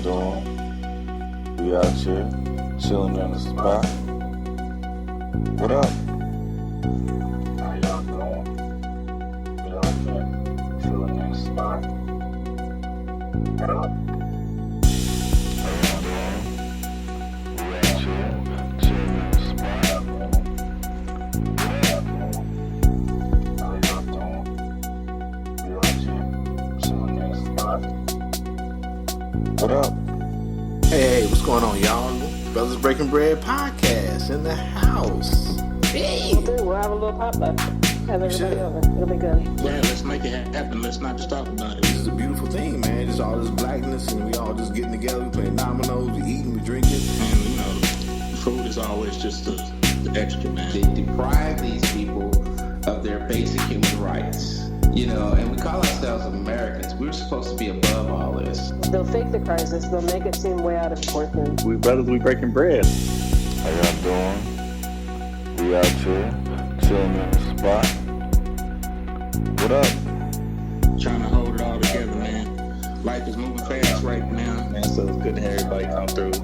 doing? We out here, chilling in the spot. What up? How y'all doing? We out here, chilling in the spot. What up? How y'all doing? We out here, chilling in the spot. What up? How y'all doing? We out here, chilling in the spot. What up? Hey, what's going on, y'all? Brothers Breaking Bread podcast in the house. Hey! We'll have a little pop-up. Have everybody over. It'll be good. Yeah, let's make it happen. Let's not just talk about it. This is a beautiful thing, man. Just all this blackness, and we all just getting together, we playing dominoes, we eating, we drinking. And, you know, food is always just the extra, man. They deprive these people of their basic human rights. You know, and we call ourselves Americans. We're supposed to be above all this. They'll fake the crisis. They'll make it seem way out of proportion. We brothers, we breaking bread. How y'all doing? We out here, chilling in the spot. What up? Trying to hold it all together, man. Life is moving fast right now, man. So it's good to have everybody come through.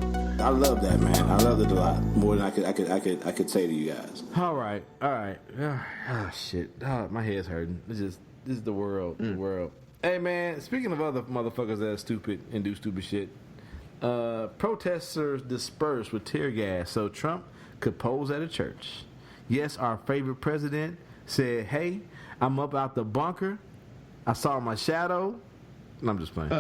I love that, man. I love it a lot. More than I could say to you guys. All right. Oh, shit. Oh, my head's hurting. This is the world. The world. Hey, man, speaking of other motherfuckers that are stupid and do stupid shit, protesters dispersed with tear gas so Trump could pose at a church. Yes, our favorite president said, hey, I'm up out the bunker. I saw my shadow. I'm just playing.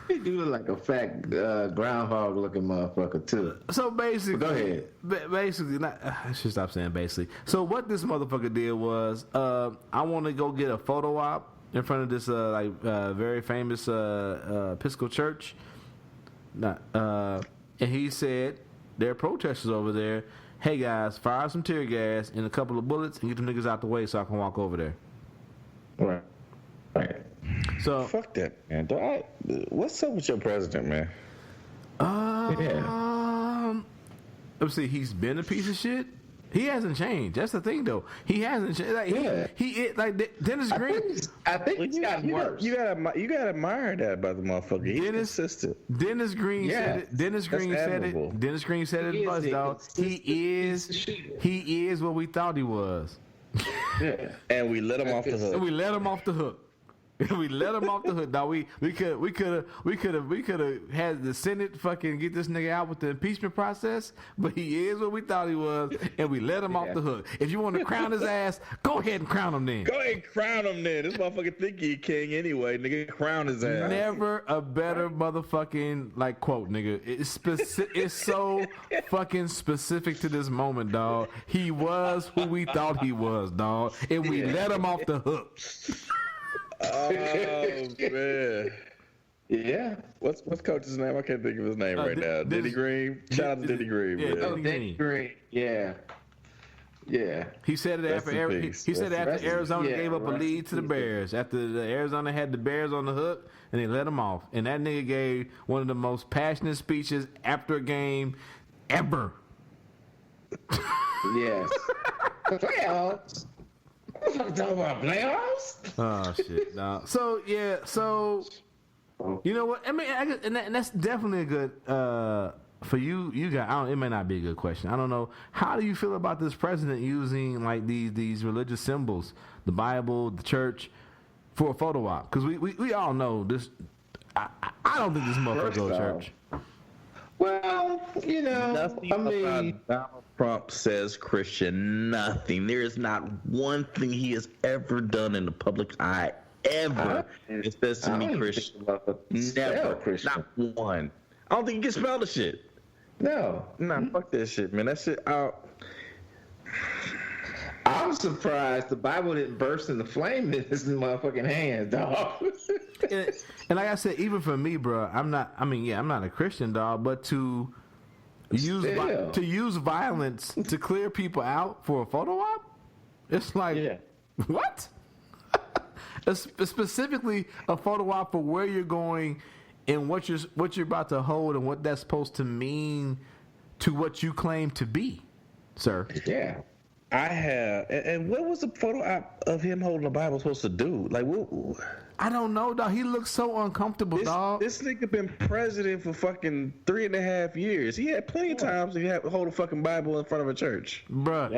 He do look like a fat groundhog-looking motherfucker too. So basically, Go ahead. Basically, I should stop saying basically. So what this motherfucker did was, I want to go get a photo op in front of this very famous Episcopal church. And he said there are protesters over there. Hey guys, fire some tear gas and a couple of bullets and get them niggas out the way so I can walk over there. Right. So Fuck that, man. What's up with your president, man? let's see. He's been a piece of shit. He hasn't changed. That's the thing, though. He hasn't changed. Like, he Dennis Green. I think it's gotten worse. You gotta admire that about the motherfucker. He's consistent. Dennis Green said it. Dennis Green said admirable. it. Dennis Green said it. Buzz, dog. He is what we thought he was. Yeah. And we let him off the hook. And we let him off the hook. We let him off the hook. Now we could have had the Senate fucking get this nigga out with the impeachment process, but he is what we thought he was, and we let him off the hook. If you want to crown his ass, go ahead and crown him then. Go ahead and crown him then. This motherfucker think he a king anyway. Nigga, crown his ass. Never a better motherfucking quote, nigga. It's so fucking specific to this moment, dog. He was who we thought he was, dog, and we let him off the hook. Oh man. Yeah. What's coach's name? I can't think of his name right now. Diddy Green. Shout out to Diddy Green, man. Diddy Green. Yeah. He said it after Arizona gave up a lead to the Bears. After the Arizona had the Bears on the hook, and they let them off. And that nigga gave one of the most passionate speeches after a game ever. Yes. Playoffs. What the fuck talking about playoffs? Oh shit! No. So you know what? I mean, and that's definitely a good for you. You got. It may not be a good question. I don't know. How do you feel about this president using like these religious symbols, the Bible, the church, for a photo op? Because we all know this. I don't think this motherfucker go to church. Well, you know, Nothing I mean, about Donald Trump says Christian. Nothing. There is not one thing he has ever done in the public eye ever. It says to me Christian. Never. Christian. Not one. I don't think he can spell the shit. No. Nah, fuck that shit, man. That shit out. I'm surprised the Bible didn't burst into flame in his motherfucking hands, dog. And like I said, even for me, bro, I'm not a Christian, dog, but to use violence to clear people out for a photo op, it's like, what? Specifically, a photo op for where you're going and what you're about to hold and what that's supposed to mean to what you claim to be, sir. Yeah. I have, and what was the photo op of him holding the Bible supposed to do? Like, what? I don't know, dog. He looks so uncomfortable, dog. This nigga been president for fucking 3.5 years. He had plenty of times to hold a fucking Bible in front of a church. Bruh,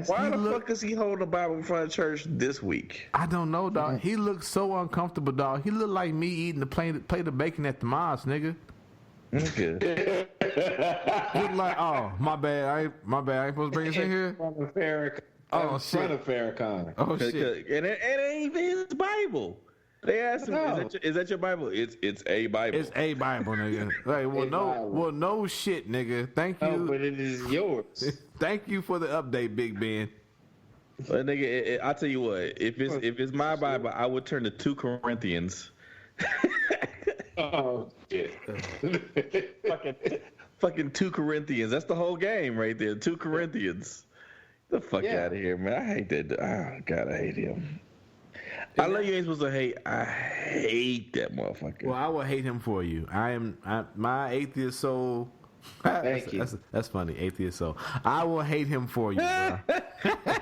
Why the fuck is he holding a Bible in front of church this week? I don't know, dog. He looks so uncomfortable, dog. He looked like me eating the plate of bacon at the mosque, nigga. Okay. Look like, oh, my bad. I ain't supposed to bring this in here. In front of Farrakhan. Oh, in front of Farrakhan. Oh shit! And it ain't even his Bible. They asked him, "Is that your Bible?" It's a Bible. It's a Bible, nigga. Like, no shit, nigga. Thank you. No, but it is yours. Thank you for the update, Big Ben. Well, nigga, I tell you what. If it's my Bible, I would turn to 2 Corinthians. Oh shit! fucking 2 Corinthians. That's the whole game right there. 2 Corinthians. The fuck out of here, man. I hate that. Oh God, I hate him. I know you ain't supposed to hate. I hate that motherfucker. Well, I will hate him for you. My atheist soul. Thank you. That's funny, atheist soul. I will hate him for you, bro.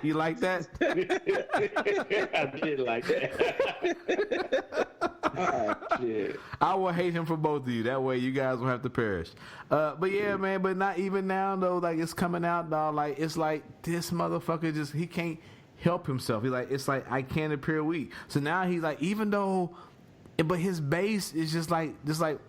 You like that? I did like that. Oh shit! I will hate him for both of you. That way, you guys will have to perish. But yeah, man. But not even now though. Like it's coming out, dog. Like it's like this motherfucker he can't help himself. It's like I can't appear weak. So now he's like, even though. But his base is just like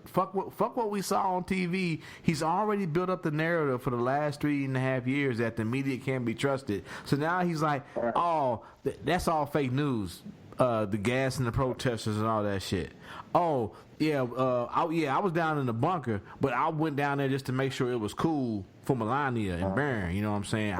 fuck what we saw on TV. He's already built up the narrative for the last 3.5 years that the media can't be trusted. So now he's like, oh, that's all fake news. The gas and the protesters and all that shit. Oh yeah, I was down in the bunker, but I went down there just to make sure it was cool for Melania and Barron. You know what I'm saying?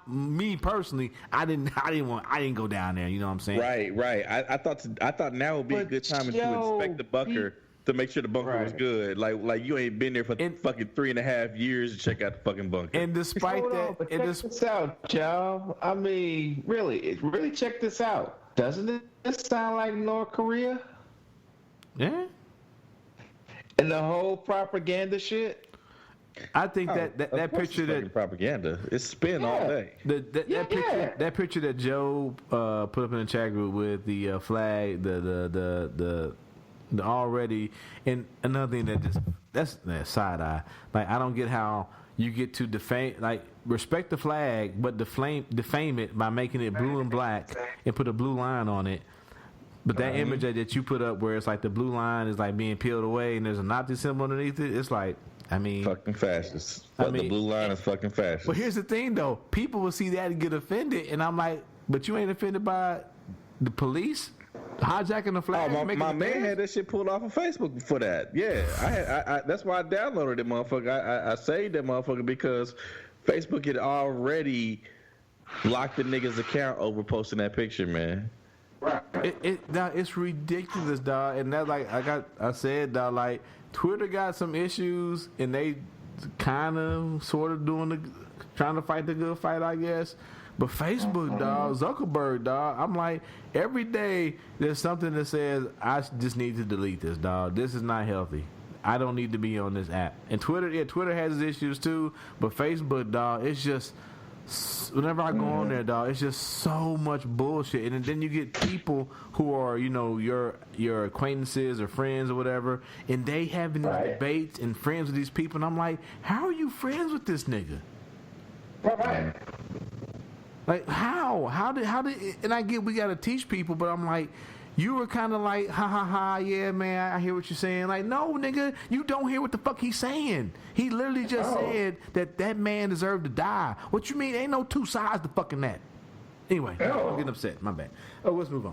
Me personally, I didn't go down there. You know what I'm saying? Right. I thought now would be a good time to inspect the bunker to make sure the bunker was good. Like you ain't been there for fucking 3.5 years to check out the fucking bunker. And despite check this out, y'all. I mean, really check this out. Doesn't it sound like North Korea? Yeah. And the whole propaganda shit. I think that picture that propaganda it's spin all day. That picture that Joe put up in the chat group with the flag, the already, and another thing that's side eye. Like I don't get how you get to defame, like respect the flag, but defame it by making it blue and black and put a blue line on it. But that image that you put up where it's like the blue line is like being peeled away and there's a Nazi symbol underneath it, it's like, I mean, fucking fascist. The blue line is fucking fascist. But here's the thing though, people will see that and get offended, and I'm like, but you ain't offended by the police hijacking the flag? My man had that shit pulled off of Facebook for that. Yeah, I that's why I downloaded that motherfucker. I saved that motherfucker because Facebook had already locked the nigga's account over posting that picture, man. Right. It's ridiculous, dog. And that I said, dog, like Twitter got some issues and they kind of sort of trying to fight the good fight, I guess. But Facebook, dog, Zuckerberg, dog, I'm like, every day there's something that says I just need to delete this, dog. This is not healthy. I don't need to be on this app. And Twitter has its issues too, but Facebook, dog, it's just whenever I go on there, dog, it's just so much bullshit. And then you get people who are, your acquaintances or friends or whatever, and they having these debates and friends with these people, and I'm like, how are you friends with this nigga? Right. Like how did and I get we gotta teach people, but I'm like, you were kind of like, ha, yeah, man, I hear what you're saying. Like, no, nigga, you don't hear what the fuck he's saying. He literally just said that man deserved to die. What you mean? Ain't no two sides to fucking that. Anyway, I'm getting upset. My bad. Oh, let's move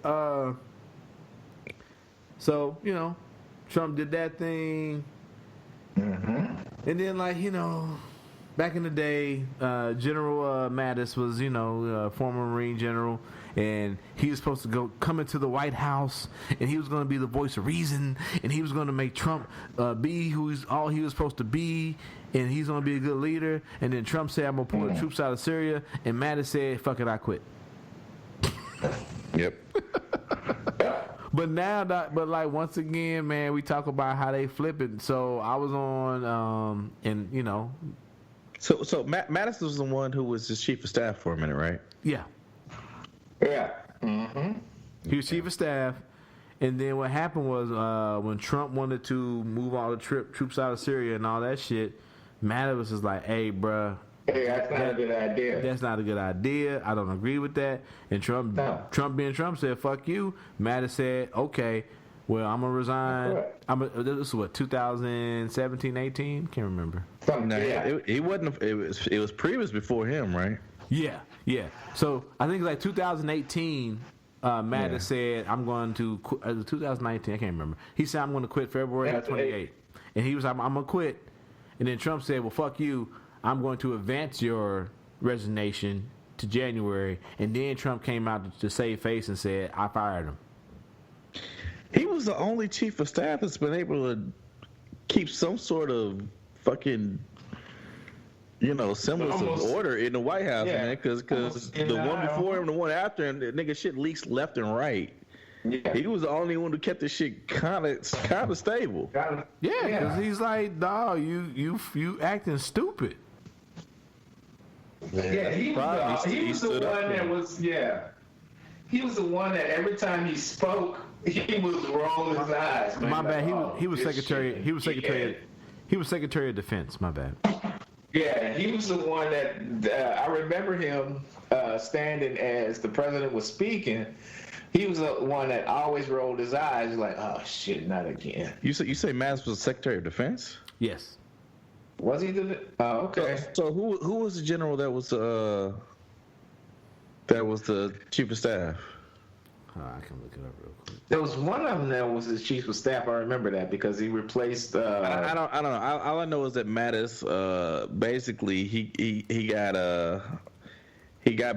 on. So, Trump did that thing. And then, back in the day, General Mattis was, former Marine general, and he was supposed to come into the White House, and he was going to be the voice of reason, and he was going to make Trump be who all he was supposed to be, and he's going to be a good leader. And then Trump said, I'm going to pull the troops out of Syria, and Mattis said, fuck it, I quit. Yep. But now, once again, man, we talk about how they flip it. So I was on, So Mattis was the one who was his chief of staff for a minute, right? Yeah. Yeah. Mm-hmm. He was chief of staff. And then what happened was when Trump wanted to move all the troops out of Syria and all that shit, Mattis was just like, hey, bruh. Hey, that's not a good idea. That's not a good idea. I don't agree with that. And Trump being Trump, said, fuck you. Mattis said, okay, well, I'm going to resign. This was what, 2017, 18? Can't remember. He wasn't. It was previous before him, right? Yeah. So I think like 2018, Mattis said, I'm going to quit. 2019, I can't remember. He said, I'm going to quit February 28th. And he was like, I'm going to quit. And then Trump said, well, fuck you. I'm going to advance your resignation to January. And then Trump came out to save face and said, I fired him. He was the only chief of staff that's been able to keep some sort of fucking, semblance of order in the White House, man. Because the one before him, the one after him, the nigga shit leaks left and right. Yeah. He was the only one who kept this shit kind of stable. Yeah, because he's like, dog, you acting stupid. Yeah, he was the one that was. Yeah, he was the one that every time he spoke, he was rolling his eyes. Man. My bad. He was secretary. Shit. He was secretary. He was Secretary of Defense. My bad. Yeah, he was the one that I remember him standing as the president was speaking. He was the one that always rolled his eyes like, oh shit, not again. You say Mattis was Secretary of Defense? Yes. Was he the? Oh, okay. So who was the general that was the chief of staff? I can look it up real quick. There was one of them that was his chief of staff. I remember that because he replaced. I don't know. All I know is that Mattis, basically, he got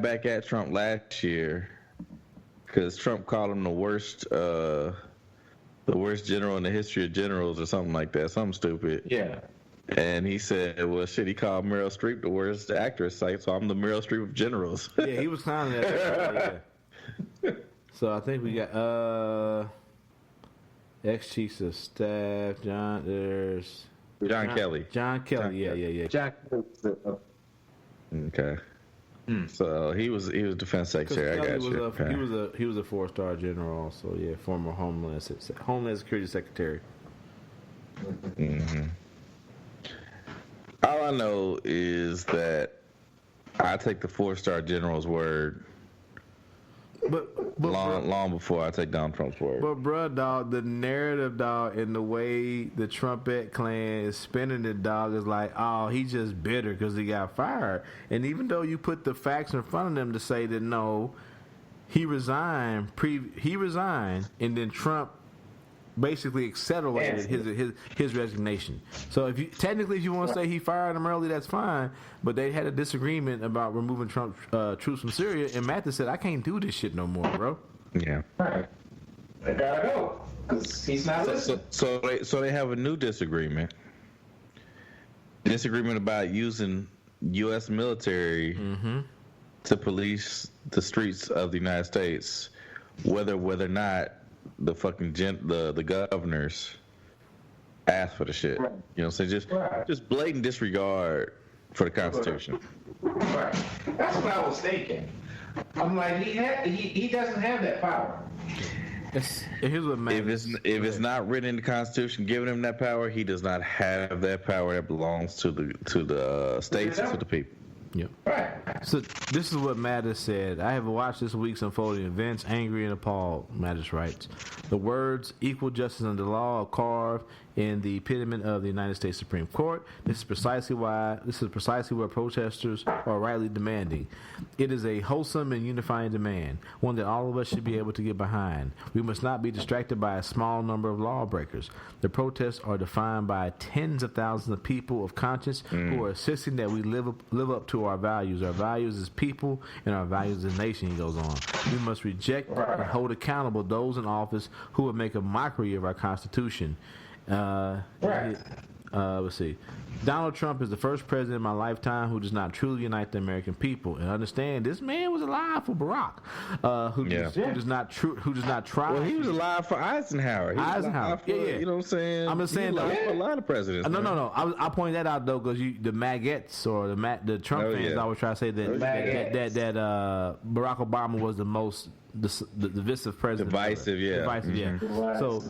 back at Trump last year because Trump called him the worst general in the history of generals or something like that, something stupid. Yeah. And he said, well, shit, he called Meryl Streep the worst actress, so I'm the Meryl Streep of generals. Yeah, he was kind of that. Yeah. So I think we got ex-chiefs of staff, John Kelly. John Kelly, yeah. John Kelly. Okay. So he was defense secretary. I got you. He was a 4-star general also. Yeah, former Homeland Security Secretary. Mm-hmm. All I know is that I take the 4-star general's word. But long before I take Donald Trump's word. But bruh, dog, the narrative, dog, and the way the Trumpet clan is spinning it, dog, is like, oh, he's just bitter because he got fired. And even though you put the facts in front of them to say that no, he resigned, and then Trump basically accelerated his resignation. So if you want to say he fired him early, that's fine. But they had a disagreement about removing Trump troops from Syria, and Mattis said, "I can't do this shit no more, bro." Yeah. Right. They gotta go because he's not listening. So they have a new disagreement. Disagreement about using U.S. military to police the streets of the United States, whether or not the fucking the governors ask for the shit. Right. You know, so just blatant disregard for the Constitution. Right. That's what I was thinking. I'm like, he doesn't have that power. Here's what matters. If it's not written in the Constitution giving him that power, he does not have that power. That belongs to the states and to the people. Yep. Right. So this is what Mattis said. I have watched this week's unfolding events, angry and appalled, Mattis writes. The words equal justice under the law are carved in the epitome of the United States Supreme Court. This is precisely what protesters are rightly demanding. It is a wholesome and unifying demand, one that all of us should be able to get behind. We must not be distracted by a small number of lawbreakers. The protests are defined by tens of thousands of people of conscience who are insisting that we live up to our values. Our values as people and our values as a nation, he goes on. We must reject and hold accountable those in office who would make a mockery of our Constitution. Let's see. Donald Trump is the first president in my lifetime who does not truly unite the American people. And understand, this man was alive for Barack, who does not try. Well, he was alive for Eisenhower. He was alive for, you know what I'm saying? I'm just saying, he was alive for a lot of presidents. No. I point that out though because the maggots or the Trump fans always try to say that Barack Obama was the most the divisive president. Divisive, yeah. So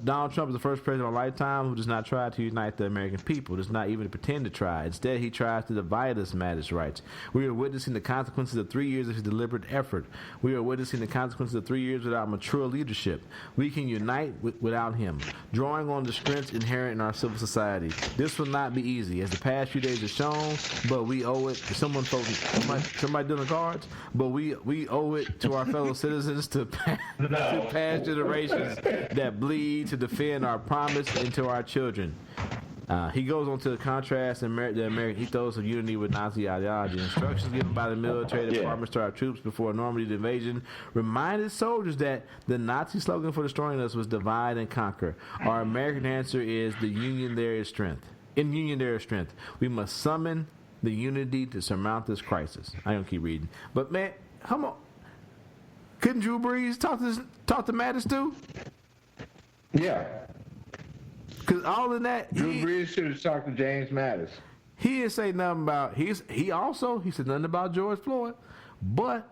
Donald Trump is the first president of my lifetime who does not try to unite the American people, does not even pretend to try. Instead, he tries to divide us, Mattis writes. We are witnessing the consequences of 3 years of his deliberate effort. We are witnessing the consequences of 3 years without mature leadership. We can unite without him, drawing on the strengths inherent in our civil society. This will not be easy, as the past few days have shown, but we owe it to somebody doing the cards, but we owe it to our fellow citizens to past generations that bleed to defend our promise and to our children. He goes on to contrast the American ethos of unity with Nazi ideology. Instructions given by the military departments to our troops before Normandy's invasion reminded soldiers that the Nazi slogan for destroying us was divide and conquer. Our American answer is the union there is strength. In union there is strength. We must summon the unity to surmount this crisis. I don't keep reading. But man, come on. Couldn't Drew Brees talk to Mattis too? Yeah. Because all in that, Drew Brees should have talked to James Mattis. He didn't say nothing about he said nothing about George Floyd, but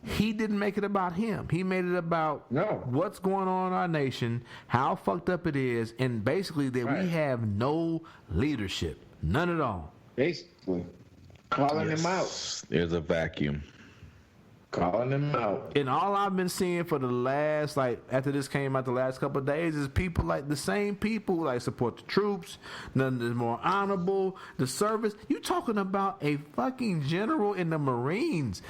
he didn't make it about him. He made it about what's going on in our nation, how fucked up it is, and basically that we have no leadership, none at all. Basically, calling him out. There's a vacuum. Calling them out. And all I've been seeing for the last, after this came out the last couple of days, is people the same people who support the troops, none is more honorable, the service. You talking about a fucking general in the Marines.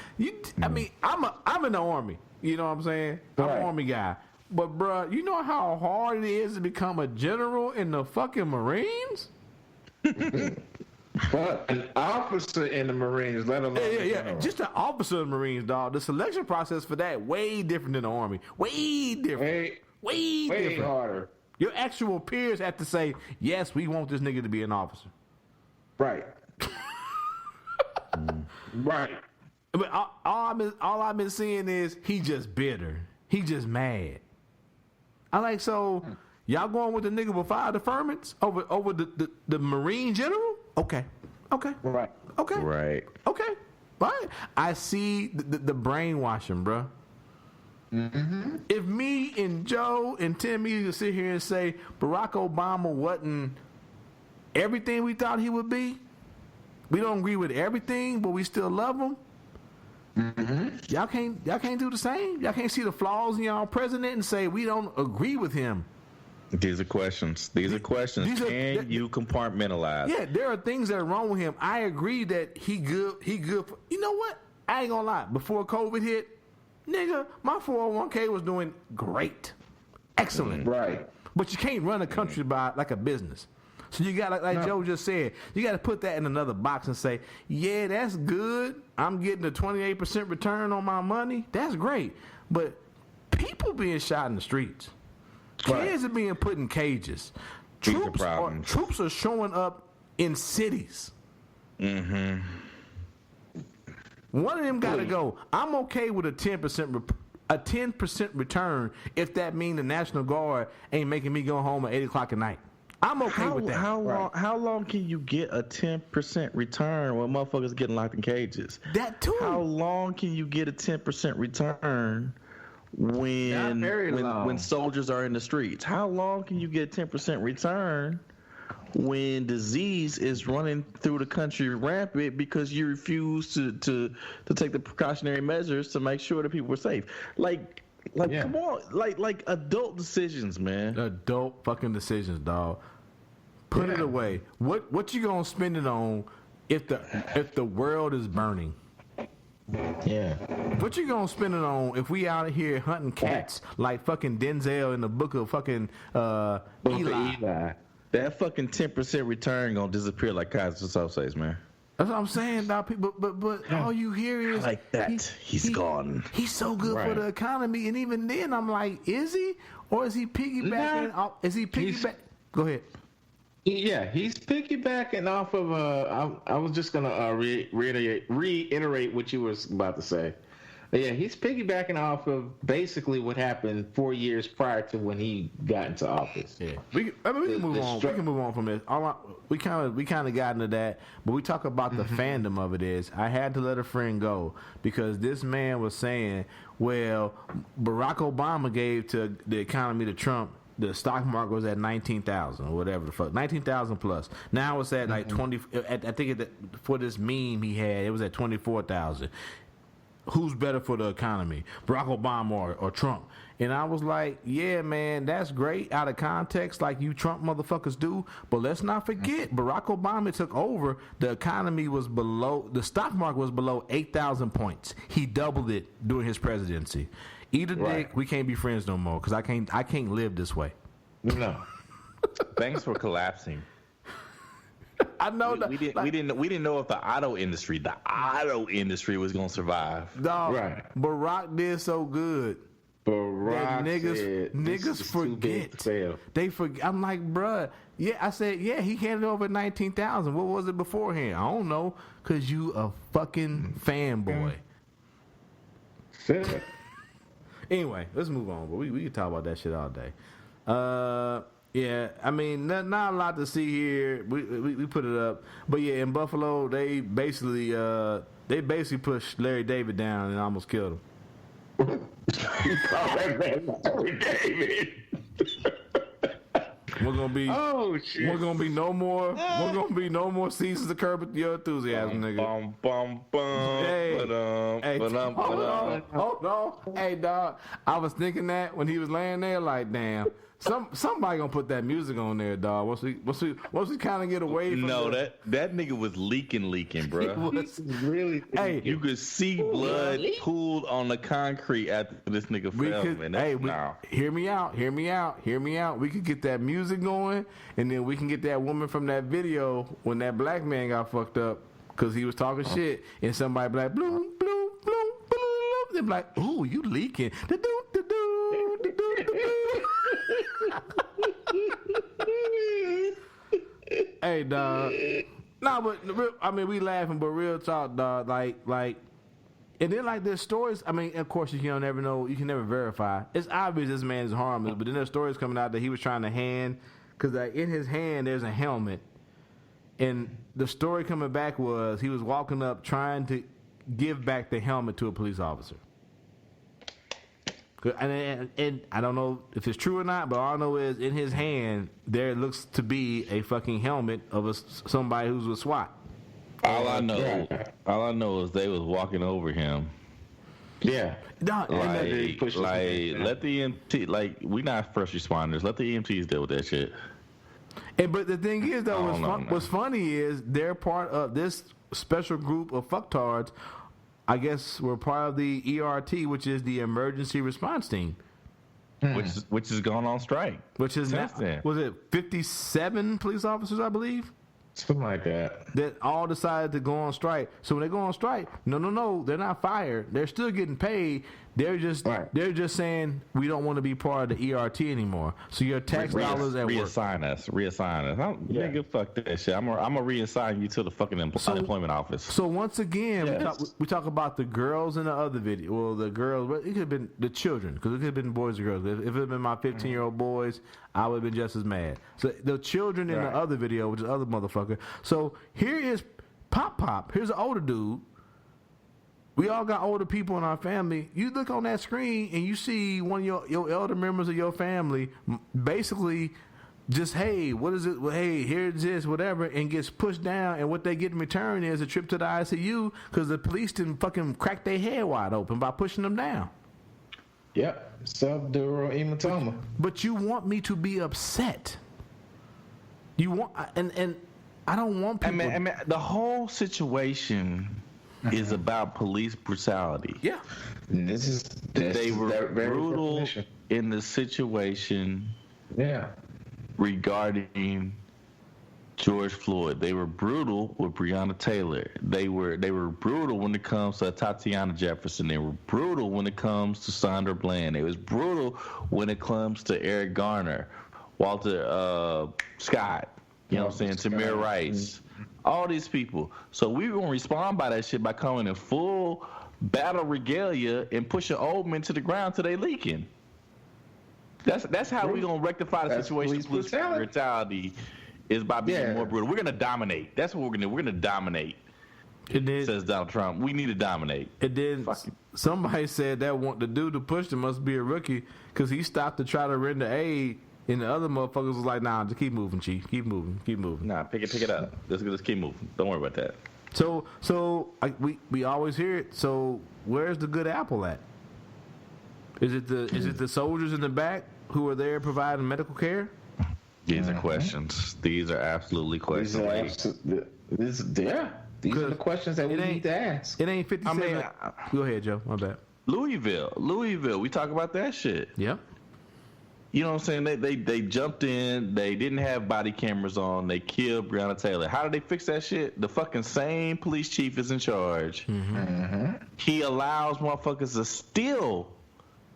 I mean, I'm in the Army. You know what I'm saying? I'm an Army guy. But, bruh, you know how hard it is to become a general in the fucking Marines? But an officer in the Marines, let alone just an officer in the Marines, dog. The selection process for that way different than the Army. Way different. Way different. Harder. Your actual peers have to say, yes, we want this nigga to be an officer. Right. Right. But all I've been seeing is he just bitter. He just mad. Y'all going with the nigga with fire deferments over the Marine general? Okay. Right. Okay. Right. Okay. Right. I see the brainwashing, bro. Mm-hmm. If me and Joe and Timmy could sit here and say Barack Obama wasn't everything we thought he would be, we don't agree with everything, but we still love him. Mm-hmm. Y'all can't do the same. Y'all can't see the flaws in y'all president and say we don't agree with him. These are questions. Can you compartmentalize? Yeah, there are things that are wrong with him. I agree that he good. You know what? I ain't gonna lie. Before COVID hit, nigga, my 401k was doing great, excellent. Right. But you can't run a country by like a business. So you got like Joe just said, you got to put that in another box and say, yeah, that's good. I'm getting a 28% return on my money. That's great. But people being shot in the streets. Kids are being put in cages. Troops are showing up in cities. Mm-hmm. One of them got to go. I'm okay with a 10% return if that means the National Guard ain't making me go home at 8 o'clock at night. I'm okay with that. How long can you get a 10% return when motherfuckers getting locked in cages? That too. How long can you get a 10% return when soldiers are in the streets? How long can you get a 10% return when disease is running through the country rampant because you refuse to take the precautionary measures to make sure that people are safe? Come on, like adult decisions, man. Adult fucking decisions, dog. Put it away. What you gonna spend it on if the world is burning? Yeah. What you gonna spend it on if we out here hunting cats like fucking Denzel in the book of fucking Eli? That fucking 10% return gonna disappear like Kaiser Soze, man. That's what I'm saying, dog. But all you hear is like that. He's gone. He's so good for the economy, and even then, I'm like, is he, or is he piggybacking? Is he piggyback? Go ahead. Yeah, he's piggybacking off of. I was just gonna reiterate what you was about to say. Yeah, he's piggybacking off of basically what happened 4 years prior to when he got into office. Yeah, we can move on. We can move on from this. We kind of got into that, but we talk about the fandom of it. Is I had to let a friend go because this man was saying, well, Barack Obama gave to the economy to Trump. The stock market was at 19,000 or whatever the fuck, 19,000 plus. Now it's at like 20. I think for this meme he had, it was at 24,000. Who's better for the economy, Barack Obama or Trump? And I was like, yeah, man, that's great out of context, like you Trump motherfuckers do. But let's not forget, Barack Obama took over. The economy was below, the stock market was below 8,000 points. He doubled it during his presidency. Eat a dick, we can't be friends no more because I can't live this way. No. Thanks for collapsing. I know we didn't know if the auto industry was gonna survive. Dog, Right. Barack did so good. Barack That niggas forget. They forget. I'm like, bruh. Yeah, I said, yeah, he handed over 19,000. What was it beforehand? I don't know, cause you a fucking fanboy. Anyway, let's move on. But we can talk about that shit all day. Yeah, I mean, not a lot to see here. We put it up, but yeah, in Buffalo, they basically pushed Larry David down and almost killed him. You call that man Larry David? We're gonna be no more seasons of Curb Your Enthusiasm, nigga. Hold on. Hey, dog. I was thinking that when he was laying there, like, damn. Somebody gonna put that music on there, dog. Once we kind of get away from that nigga was leaking, bro. Was really. Hey, You could see blood pooled on the concrete after this nigga fell, man. Hear me out. We could get that music going, and then we can get that woman from that video when that black man got fucked up because he was talking shit, and somebody be like, bloom, bloom, bloom, bloom. They're like, ooh, you leaking. Hey, dog. Nah, but I mean, we laughing, but real talk, dog. Like, and then like there's stories. I mean, of course, you can never know. You can never verify. It's obvious this man is harmless, but then there's stories coming out that he was trying to hand, because like in his hand there's a helmet, and the story coming back was he was walking up trying to give back the helmet to a police officer. And I don't know if it's true or not, but all I know is in his hand there looks to be a fucking helmet of somebody who's with SWAT. All I know is they was walking over him. Yeah. Let the EMT, like, we not first responders. Let the EMTs deal with that shit. But the thing is, though, what's funny is they're part of this special group of fucktards. I guess we're part of the ERT, which is the Emergency Response Team. Which is going on strike. Which is now, was it 57 police officers, I believe? Something like that. That all decided to go on strike. So when they go on strike, no, they're not fired. They're still getting paid. They're just saying we don't want to be part of the ERT anymore. So your tax dollars at work. Reassign us. Nigga, fuck that shit. I'm gonna reassign you to the fucking unemployment office. So once again, we talk about the girls in the other video. Well, the girls, it could have been the children, because it could have been boys or girls. If it had been my 15-year-old boys, I would have been just as mad. So the children in the other video, which is the other motherfucker. So here is Pop. Here's an older dude. We all got older people in our family. You look on that screen and you see one of your elder members of your family basically just, hey, what is it? Well, hey, here's this, whatever, and gets pushed down. And what they get in return is a trip to the ICU because the police didn't fucking crack their head wide open by pushing them down. Yep, subdural hematoma. But you want me to be upset. You want, and I don't want people. I mean, the whole situation is about police brutality. Yeah. They were brutal in the situation regarding George Floyd. They were brutal with Breonna Taylor. They were brutal when it comes to Tatiana Jefferson. They were brutal when it comes to Sandra Bland. It was brutal when it comes to Eric Garner, Walter Scott. You know what I'm saying? Tamir Rice. All these people. So we gonna respond by that shit by coming in full battle regalia and pushing old men to the ground till they leaking. That's how we gonna rectify the situation. Police brutality is by being more brutal. We're gonna dominate. That's what we're gonna do. We're gonna dominate. Says Donald Trump. We need to dominate. And then somebody said that the dude to push them must be a rookie because he stopped to try to render aid, and the other motherfuckers was like, "Nah, just keep moving, Chief. Keep moving. Nah, pick it up. Let's keep moving. Don't worry about that." So we always hear it. So where's the good apple at? Is it the soldiers in the back who are there providing medical care? These are questions. These are absolutely questions. These are the questions that we need to ask. It ain't 57. Go ahead, Joe. My bad. Louisville. We talk about that shit. Yep. You know what I'm saying? They jumped in. They didn't have body cameras on. They killed Breonna Taylor. How did they fix that shit? The fucking same police chief is in charge. He allows motherfuckers to still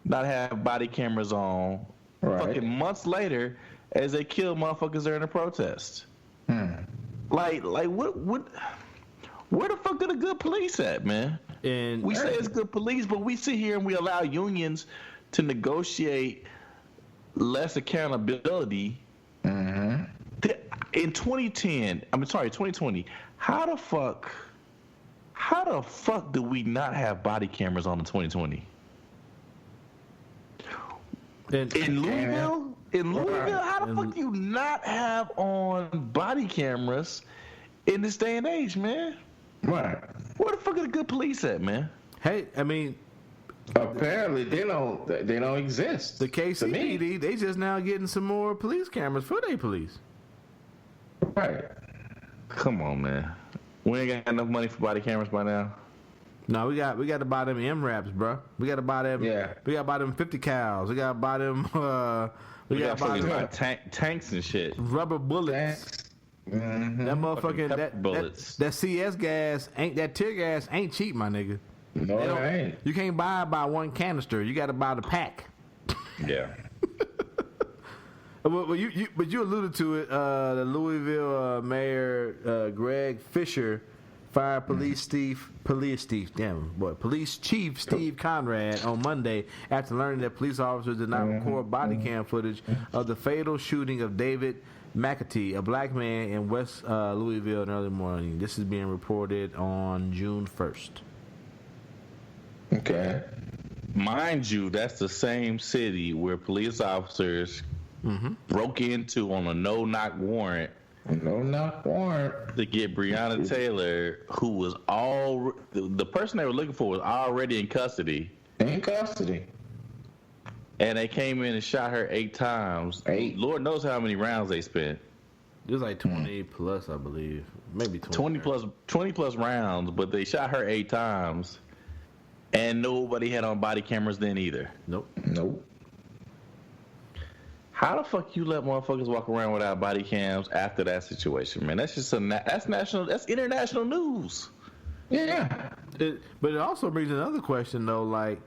not have body cameras on. Fucking months later, as they kill motherfuckers during a protest. Like what? Where the fuck are the good police at, man? And we say it's good police, but we sit here and we allow unions to negotiate less accountability. In 2020, how the fuck do we not have body cameras on in 2020? In Louisville? How the fuck do you not have on body cameras in this day and age, man? Right. Where the fuck are the good police at, man? Hey, I mean, apparently they don't exist. The KCPD, they just now getting some more police cameras for their police. Right. Come on, man. We ain't got enough money for body cameras by now. No, we got to buy them M-Raps, bro. We got to buy them. Yeah. We got to buy them 50 cals. We got to buy them. We got to buy them tanks and shit. Rubber bullets. That motherfucking bullets. That CS gas ain't that tear gas ain't cheap, my nigga. No, it ain't. You can't buy one canister. You got to buy the pack. Yeah. But you alluded to it. The Louisville Mayor Greg Fisher fired Police Chief Steve Conrad on Monday after learning that police officers did not record body cam footage of the fatal shooting of David McAtee, a black man in West Louisville in early morning. This is being reported on June 1st. Okay. Mind you, that's the same city where police officers broke into on a no-knock warrant. To get Breonna Taylor, who was the person they were looking for was already in custody. And they came in and shot her 8 times. 8. Lord knows how many rounds they spent. It was like 20 plus, I believe. Maybe 20 plus rounds, but they shot her 8 times. And nobody had on body cameras then either. Nope. How the fuck you let motherfuckers walk around without body cams after that situation, man? That's just that's international news. Yeah. But it also brings another question though, like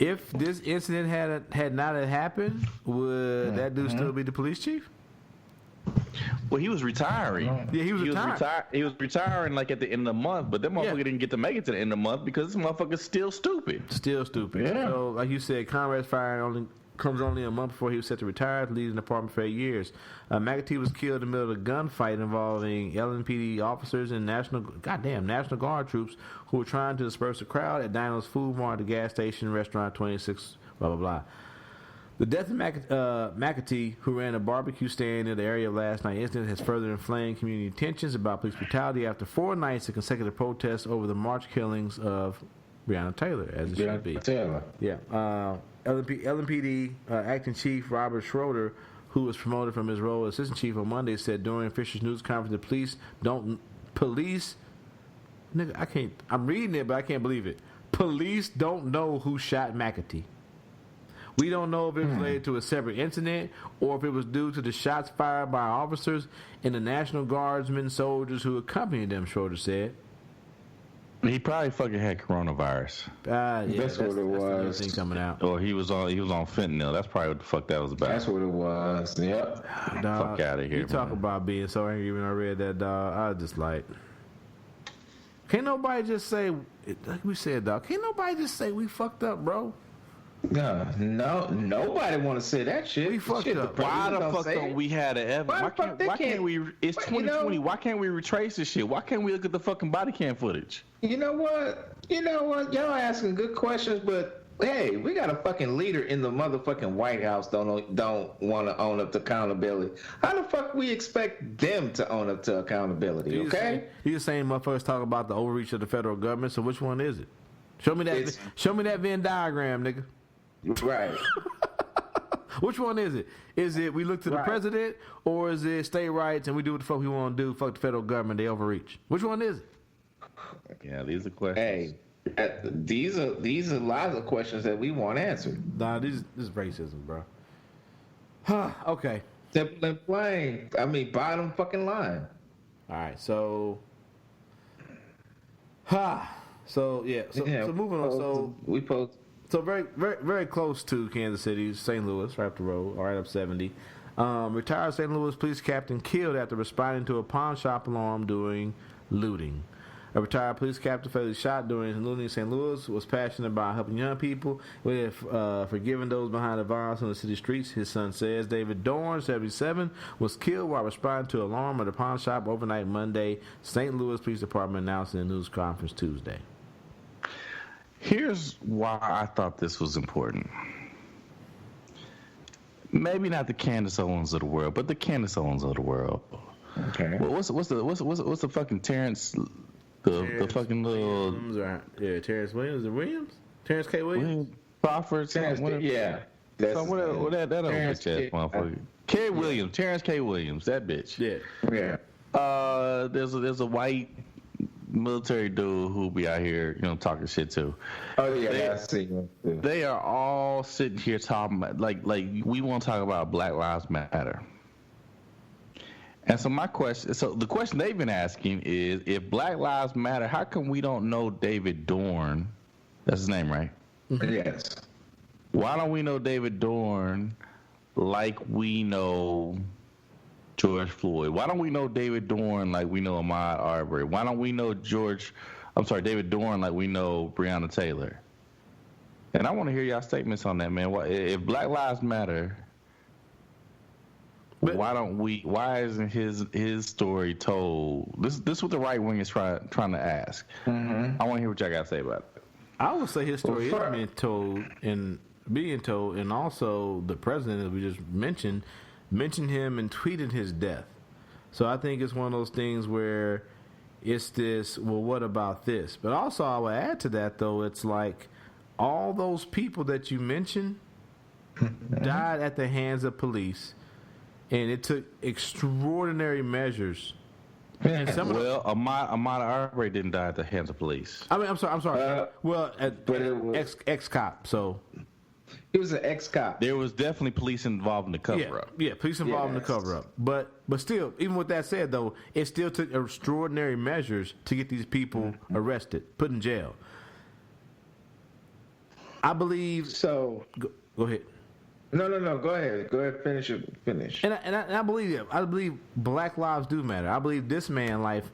if this incident had not happened, would that dude still be the police chief? Well, he was retiring. Yeah, he was retiring. He was retiring like at the end of the month, but that motherfucker didn't get to make it to the end of the month because this motherfucker's still stupid. Yeah. So, like you said, Conrad's firing comes only a month before he was set to retire, leading the department for 8 years. McAtee was killed in the middle of a gunfight involving LMPD officers and National Guard troops who were trying to disperse the crowd at Dino's Food Mart, the gas station, restaurant 26, blah, blah, blah. The death of McAtee, who ran a barbecue stand in the area of last night's incident, has further inflamed community tensions about police brutality after 4 nights of consecutive protests over the March killings of Breonna Taylor, as it should be. Yeah. LMPD acting chief Robert Schroeder, who was promoted from his role as assistant chief on Monday, said during Fisher's news conference that I'm reading it, but I can't believe it. Police don't know who shot McAtee. We don't know if it was related to a separate incident or if it was due to the shots fired by officers and the National Guardsmen soldiers who accompanied them, Schroeder said. He probably fucking had coronavirus, Yeah, That's what it the new was. thing coming out. or he was on fentanyl. That's probably what the fuck that was about. That's what it was. Yep. Dog, Fuck outta here, You talk man. about being so angry when I read that, dog. I was just like, can't nobody just say, like we said, dog. Can't nobody just say we fucked up, bro. No, nobody want to say that shit. We fucked Shit, the up. Why president the don't fuck say don't it. we have the evidence? Why the fuck they Why can't can't- we? It's but, you know- 2020. Why can't we retrace this shit? Why can't we look at the fucking body cam footage? You know what? Y'all asking good questions, but hey, we got a fucking leader in the motherfucking White House don't want to own up to accountability. How the fuck we expect them to own up to accountability? Okay. You the same motherfuckers talk about the overreach of the federal government. So which one is it? Show me that. It's- Show me that Venn diagram, nigga. Right. Which one is it? Is it we look to the Right. president, or is it state rights and we do what the fuck we want to do? Fuck the federal government, they overreach. Which one is it? Yeah, these are questions. Hey, these are lots of questions that we want answered. Nah, this is racism, bro. Huh, okay. Simple and plain. I mean, bottom fucking line. All right, so so moving on. So we post. So very, very, very close to Kansas City, St. Louis, right up the road, right up 70. Retired St. Louis police captain killed after responding to a pawn shop alarm during looting. A retired police captain fatally shot during looting in St. Louis, was passionate about helping young people, with forgiving those behind the violence on the city streets. His son says David Dorn, 77, was killed while responding to an alarm at a pawn shop overnight Monday. St. Louis Police Department announced in a news conference Tuesday. Here's why I thought this was important. Maybe not the Candace Owens of the world, but the Candace Owens of the world. Okay. Well, what's the fucking Terrence? The fucking little Terrence Williams and Williams? Terrence K. Williams? Crawford? Yeah. That's So what that old Terrence bitch ass K. motherfucker. K. Williams, Terrence K. Williams, that bitch. Yeah. Yeah. There's a white military dude who be out here, talking shit too. Oh yeah, I see him too. They are all sitting here talking about like we want to talk about Black Lives Matter. And so the question they've been asking is, if Black Lives Matter, how come we don't know David Dorn? That's his name, right? Yes. Why don't we know David Dorn like we know George Floyd? Why don't we know David Dorn like we know Amaud Arbery? Why don't we know David Dorn like we know Breonna Taylor? And I want to hear y'all statements on that, man. If Black Lives Matter, why isn't his story told? This is what the right wing is trying to ask. Mm-hmm. I want to hear what y'all got to say about it. I would say his story is being told, and also the president, as we just mentioned him and tweeted his death. So I think it's one of those things where it's this, well, what about this? But also I would add to that, though, it's like all those people that you mentioned died at the hands of police, and it took extraordinary measures. And Amaud Arbery didn't die at the hands of police. I mean, I'm sorry. Ex-cop, so... He was an ex-cop. There was definitely police involved in the cover-up. Yeah, police involved in the cover-up. But still, even with that said, though, it still took extraordinary measures to get these people arrested, put in jail. I believe... So... Go ahead. No. Go ahead. Finish. And I believe it. I believe Black lives do matter. I believe this man life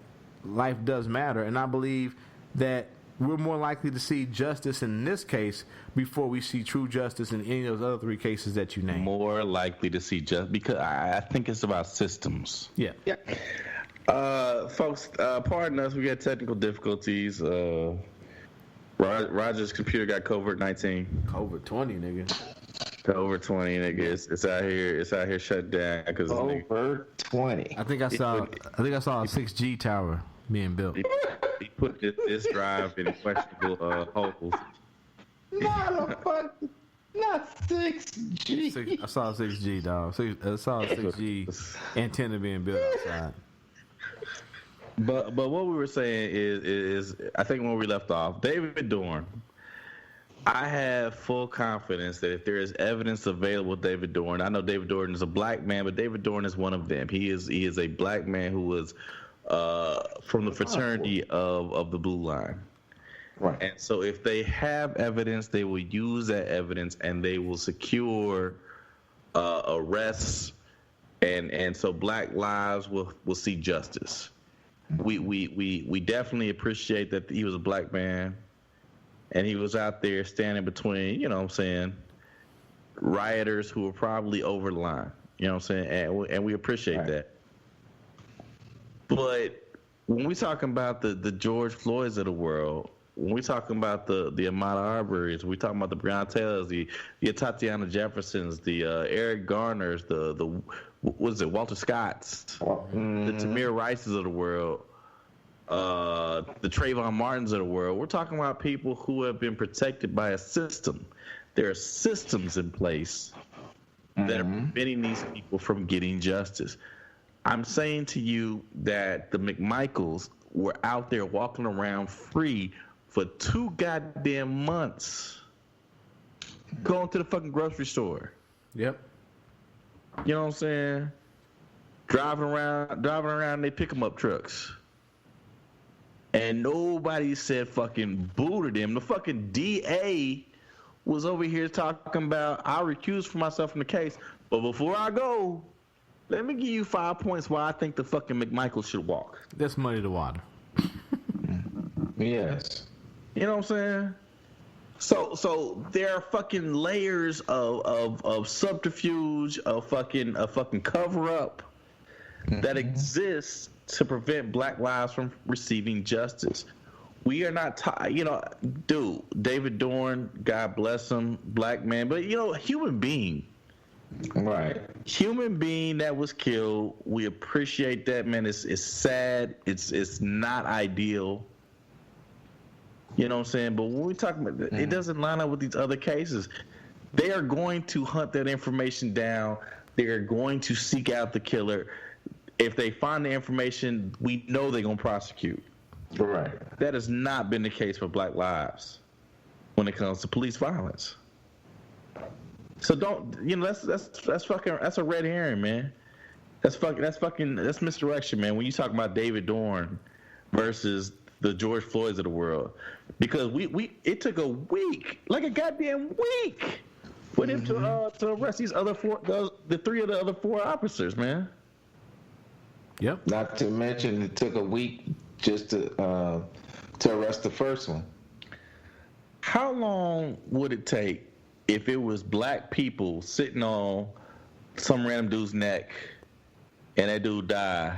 does matter, and I believe that we're more likely to see justice in this case before we see true justice in any of those other three cases that you named. More likely to see justice because I think it's about systems. Yeah. Folks, pardon us. We got technical difficulties. Roger's computer got COVID-19. COVID-20, nigga. COVID-20, nigga. It's out here shut down because COVID-20. I think I saw a 6G tower being built. He put this drive in questionable holes. Not 6G. I saw a 6G, dog. I saw a 6G antenna being built outside. But what we were saying is I think when we left off, David Dorn. I have full confidence that if there is evidence available with David Dorn, I know David Dorn is a black man, but David Dorn is one of them. He is a black man who was from the fraternity of the Blue Line. Right. And so if they have evidence, they will use that evidence and they will secure arrests, and so Black lives will see justice. We definitely appreciate that he was a black man and he was out there standing between, you know what I'm saying, rioters who were probably over the line. You know what I'm saying? And we appreciate that. But when we talking about the George Floyds of the world, when we talking about the Amaud Arbery's, we talking about the Breonna Taylors, the Tatiana Jeffersons, the Eric Garners, the what is it, Walter Scotts, the Tamir Rices of the world, the Trayvon Martins of the world. We're talking about people who have been protected by a system. There are systems in place that are preventing these people from getting justice. I'm saying to you that the McMichaels were out there walking around free for 2 goddamn months, going to the fucking grocery store. Yep. You know what I'm saying? Driving around they pick 'em up trucks. And nobody said fucking boo to them. The fucking DA was over here talking about, I recuse myself from the case. But before I go, let me give you 5 points why I think the fucking McMichaels should walk. That's muddy the water. Yes. You know what I'm saying? So there are fucking layers of subterfuge, of fucking cover up that exists to prevent Black lives from receiving justice. We are not, dude, David Dorn, God bless him, black man, but human being. Right. Human being that was killed. We appreciate that, man. It's sad. It's not ideal. You know what I'm saying? But when we talk about it, it doesn't line up with these other cases. They are going to hunt that information down. They are going to seek out the killer. If they find the information, we know they're going to prosecute. Right. That has not been the case for Black lives when it comes to police violence. So don't, that's a red herring, man. That's misdirection, man. When you talk about David Dorn versus the George Floyds of the world, because it took a week, like a goddamn week, for him to arrest these other the 3 of the other 4 officers, man. Yep. Not to mention it took a week just to arrest the first one. How long would it take if it was black people sitting on some random dude's neck and that dude died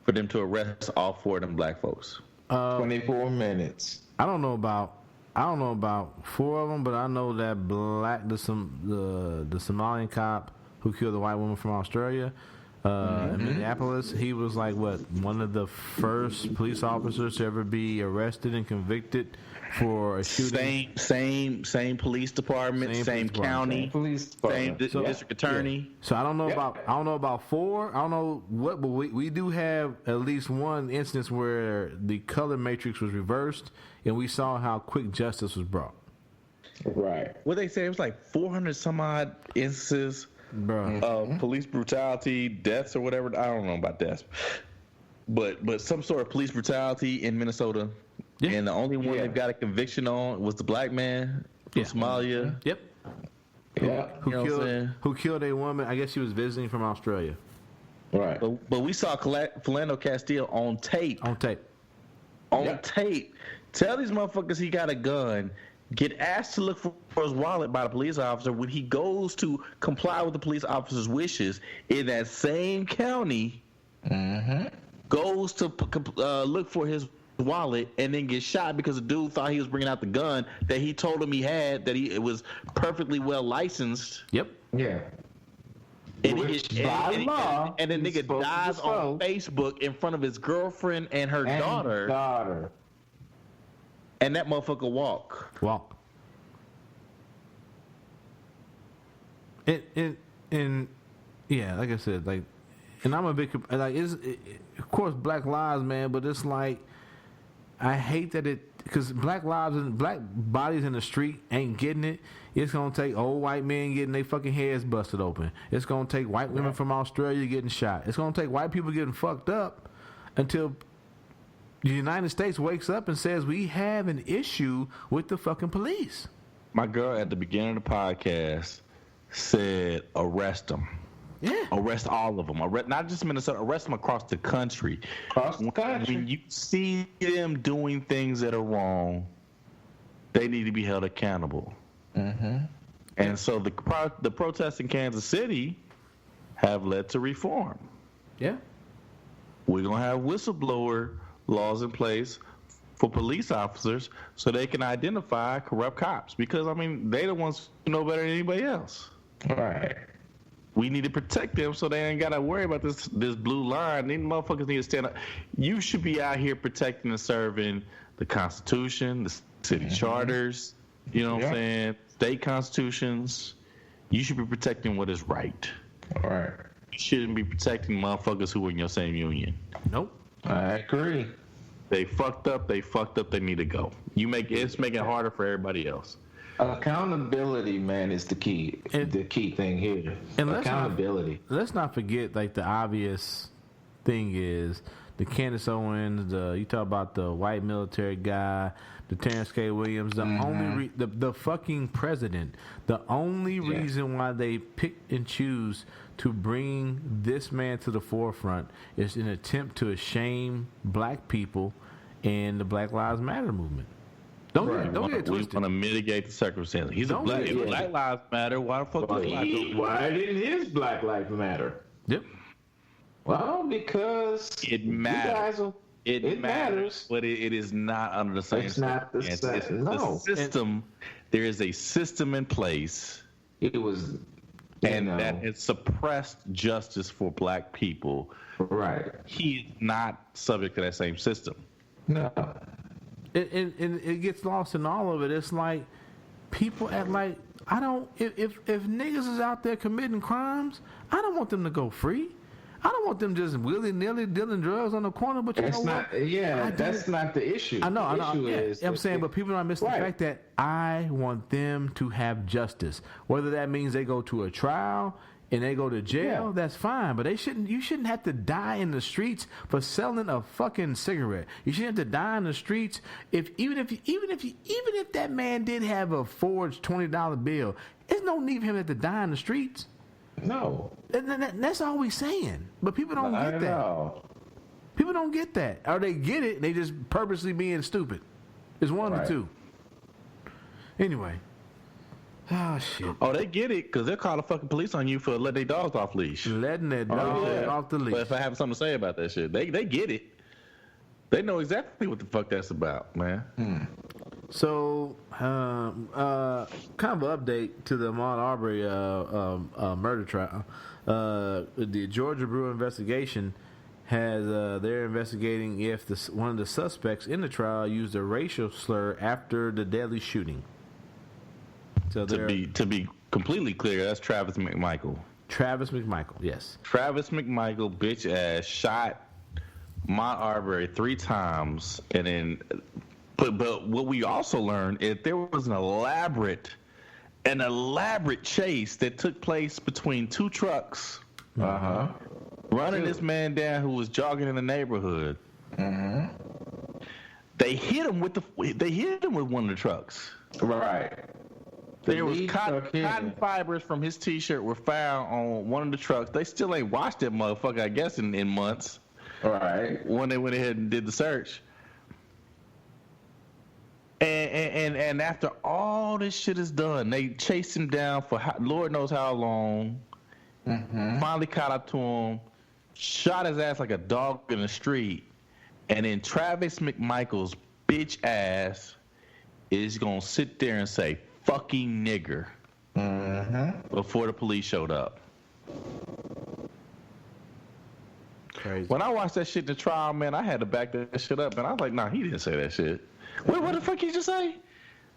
for them to arrest all 4 of them black folks? 24 minutes. I don't know about 4 of them, but I know that the Somalian cop who killed the white woman from Australia in Minneapolis, he was like one of the first police officers to ever be arrested and convicted for a shooting. Same police department, same county, same district attorney. Yeah. So I don't know about 4. I don't know what, but we do have at least one instance where the color matrix was reversed, and we saw how quick justice was brought. Right. What they say, it was like 400 some odd instances of police brutality, deaths or whatever. I don't know about deaths, but some sort of police brutality in Minnesota. Yeah. And the only one they've got a conviction on was the black man from Somalia. Yep. Yeah. Who killed a woman? I guess she was visiting from Australia. Right. But we saw Philando Castile on tape. Tape. Tell these motherfuckers he got a gun. Get asked to look for his wallet by the police officer. When he goes to comply with the police officer's wishes in that same county, goes to look for his wallet and then gets shot because the dude thought he was bringing out the gun that he told him he had, that it was perfectly well licensed. Yep. Yeah. And the nigga dies on Facebook in front of his girlfriend and her daughter. And that motherfucker walk. And yeah, like I said, and I'm a big of course Black lives, man, but it's like I hate that because black lives and black bodies in the street ain't getting it. It's gonna take old white men getting their fucking heads busted open. It's gonna take white women from Australia getting shot. It's gonna take white people getting fucked up until the United States wakes up and says we have an issue with the fucking police. My girl at the beginning of the podcast said arrest them. Yeah. Arrest all of them. Not just Minnesota. Arrest them across the country. Across the country. When you see them doing things that are wrong, they need to be held accountable. Mm-hmm. And so the protests in Kansas City have led to reform. Yeah. We're going to have whistleblower laws in place for police officers so they can identify corrupt cops. Because, I mean, they the ones who know better than anybody else. Right. We need to protect them so they ain't got to worry about this blue line. These motherfuckers need to stand up. You should be out here protecting and serving the Constitution, the city charters, you know what I'm saying, state constitutions. You should be protecting what is right. All right. You shouldn't be protecting motherfuckers who are in your same union. Nope. I agree. They fucked up, they need to go. It's making it harder for everybody else. Accountability, man, is the key. The key thing here. And accountability. Let's not forget, like, the obvious thing is the Candace Owens, you talk about the white military guy, the Terrence K. Williams, the fucking president. The only reason why they pick and choose to bring this man to the forefront is an attempt to shame black people and the Black Lives Matter movement. Don't get it twisted. We want to mitigate the circumstances. He's Black Lives Matter. Why the fuck? Why didn't his Black Lives matter? Yep. Well, because it matters. It matters, but it is not under the same. It's not the same. No. The system. There is a system in place. It was, that has suppressed justice for black people. Right. He is not subject to that same system. No. And it gets lost in all of it. It's like people act like if niggas is out there committing crimes, I don't want them to go free. I don't want them just willy-nilly dealing drugs on the corner. But you know what? That's not the issue. I know. The issue is I'm saying, but people don't miss the fact that I want them to have justice. Whether that means they go to a trial and they go to jail, that's fine. But you shouldn't have to die in the streets for selling a fucking cigarette. You shouldn't have to die in the streets even if that man did have a forged $20 bill. There's no need for him to have to die in the streets. No. That's all we saying. But people don't get that. Know. People don't get that. Or they get it, they just purposely being stupid. It's one of the two. Anyway. Oh, shit. Oh, they get it because they'll call the fucking police on you for letting their dogs off leash. Letting their dogs off the leash. But if I have something to say about that shit, they get it. They know exactly what the fuck that's about, man. So, kind of an update to the Amaud Arbery murder trial. The Georgia Bureau investigation has they're investigating if one of the suspects in the trial used a racial slur after the deadly shooting. So to be completely clear, that's Travis McMichael. Travis McMichael, yes. Travis McMichael, bitch ass, shot Amaud Arbery 3 times, and then. But what we also learned is there was an elaborate chase that took place between 2 trucks, running this man down who was jogging in the neighborhood. They hit him with one of the trucks. Right. There was cotton fibers from his T-shirt were found on one of the trucks. They still ain't washed that motherfucker, I guess, in months. Right. When they went ahead and did the search. And after all this shit is done, they chased him down for Lord knows how long. Finally caught up to him, shot his ass like a dog in the street, and then Travis McMichael's bitch ass is gonna sit there and say "fucking nigger" before the police showed up. Crazy. When I watched that shit in the trial, man, I had to back that shit up, and I was like, nah, he didn't say that shit. What the fuck did you just say?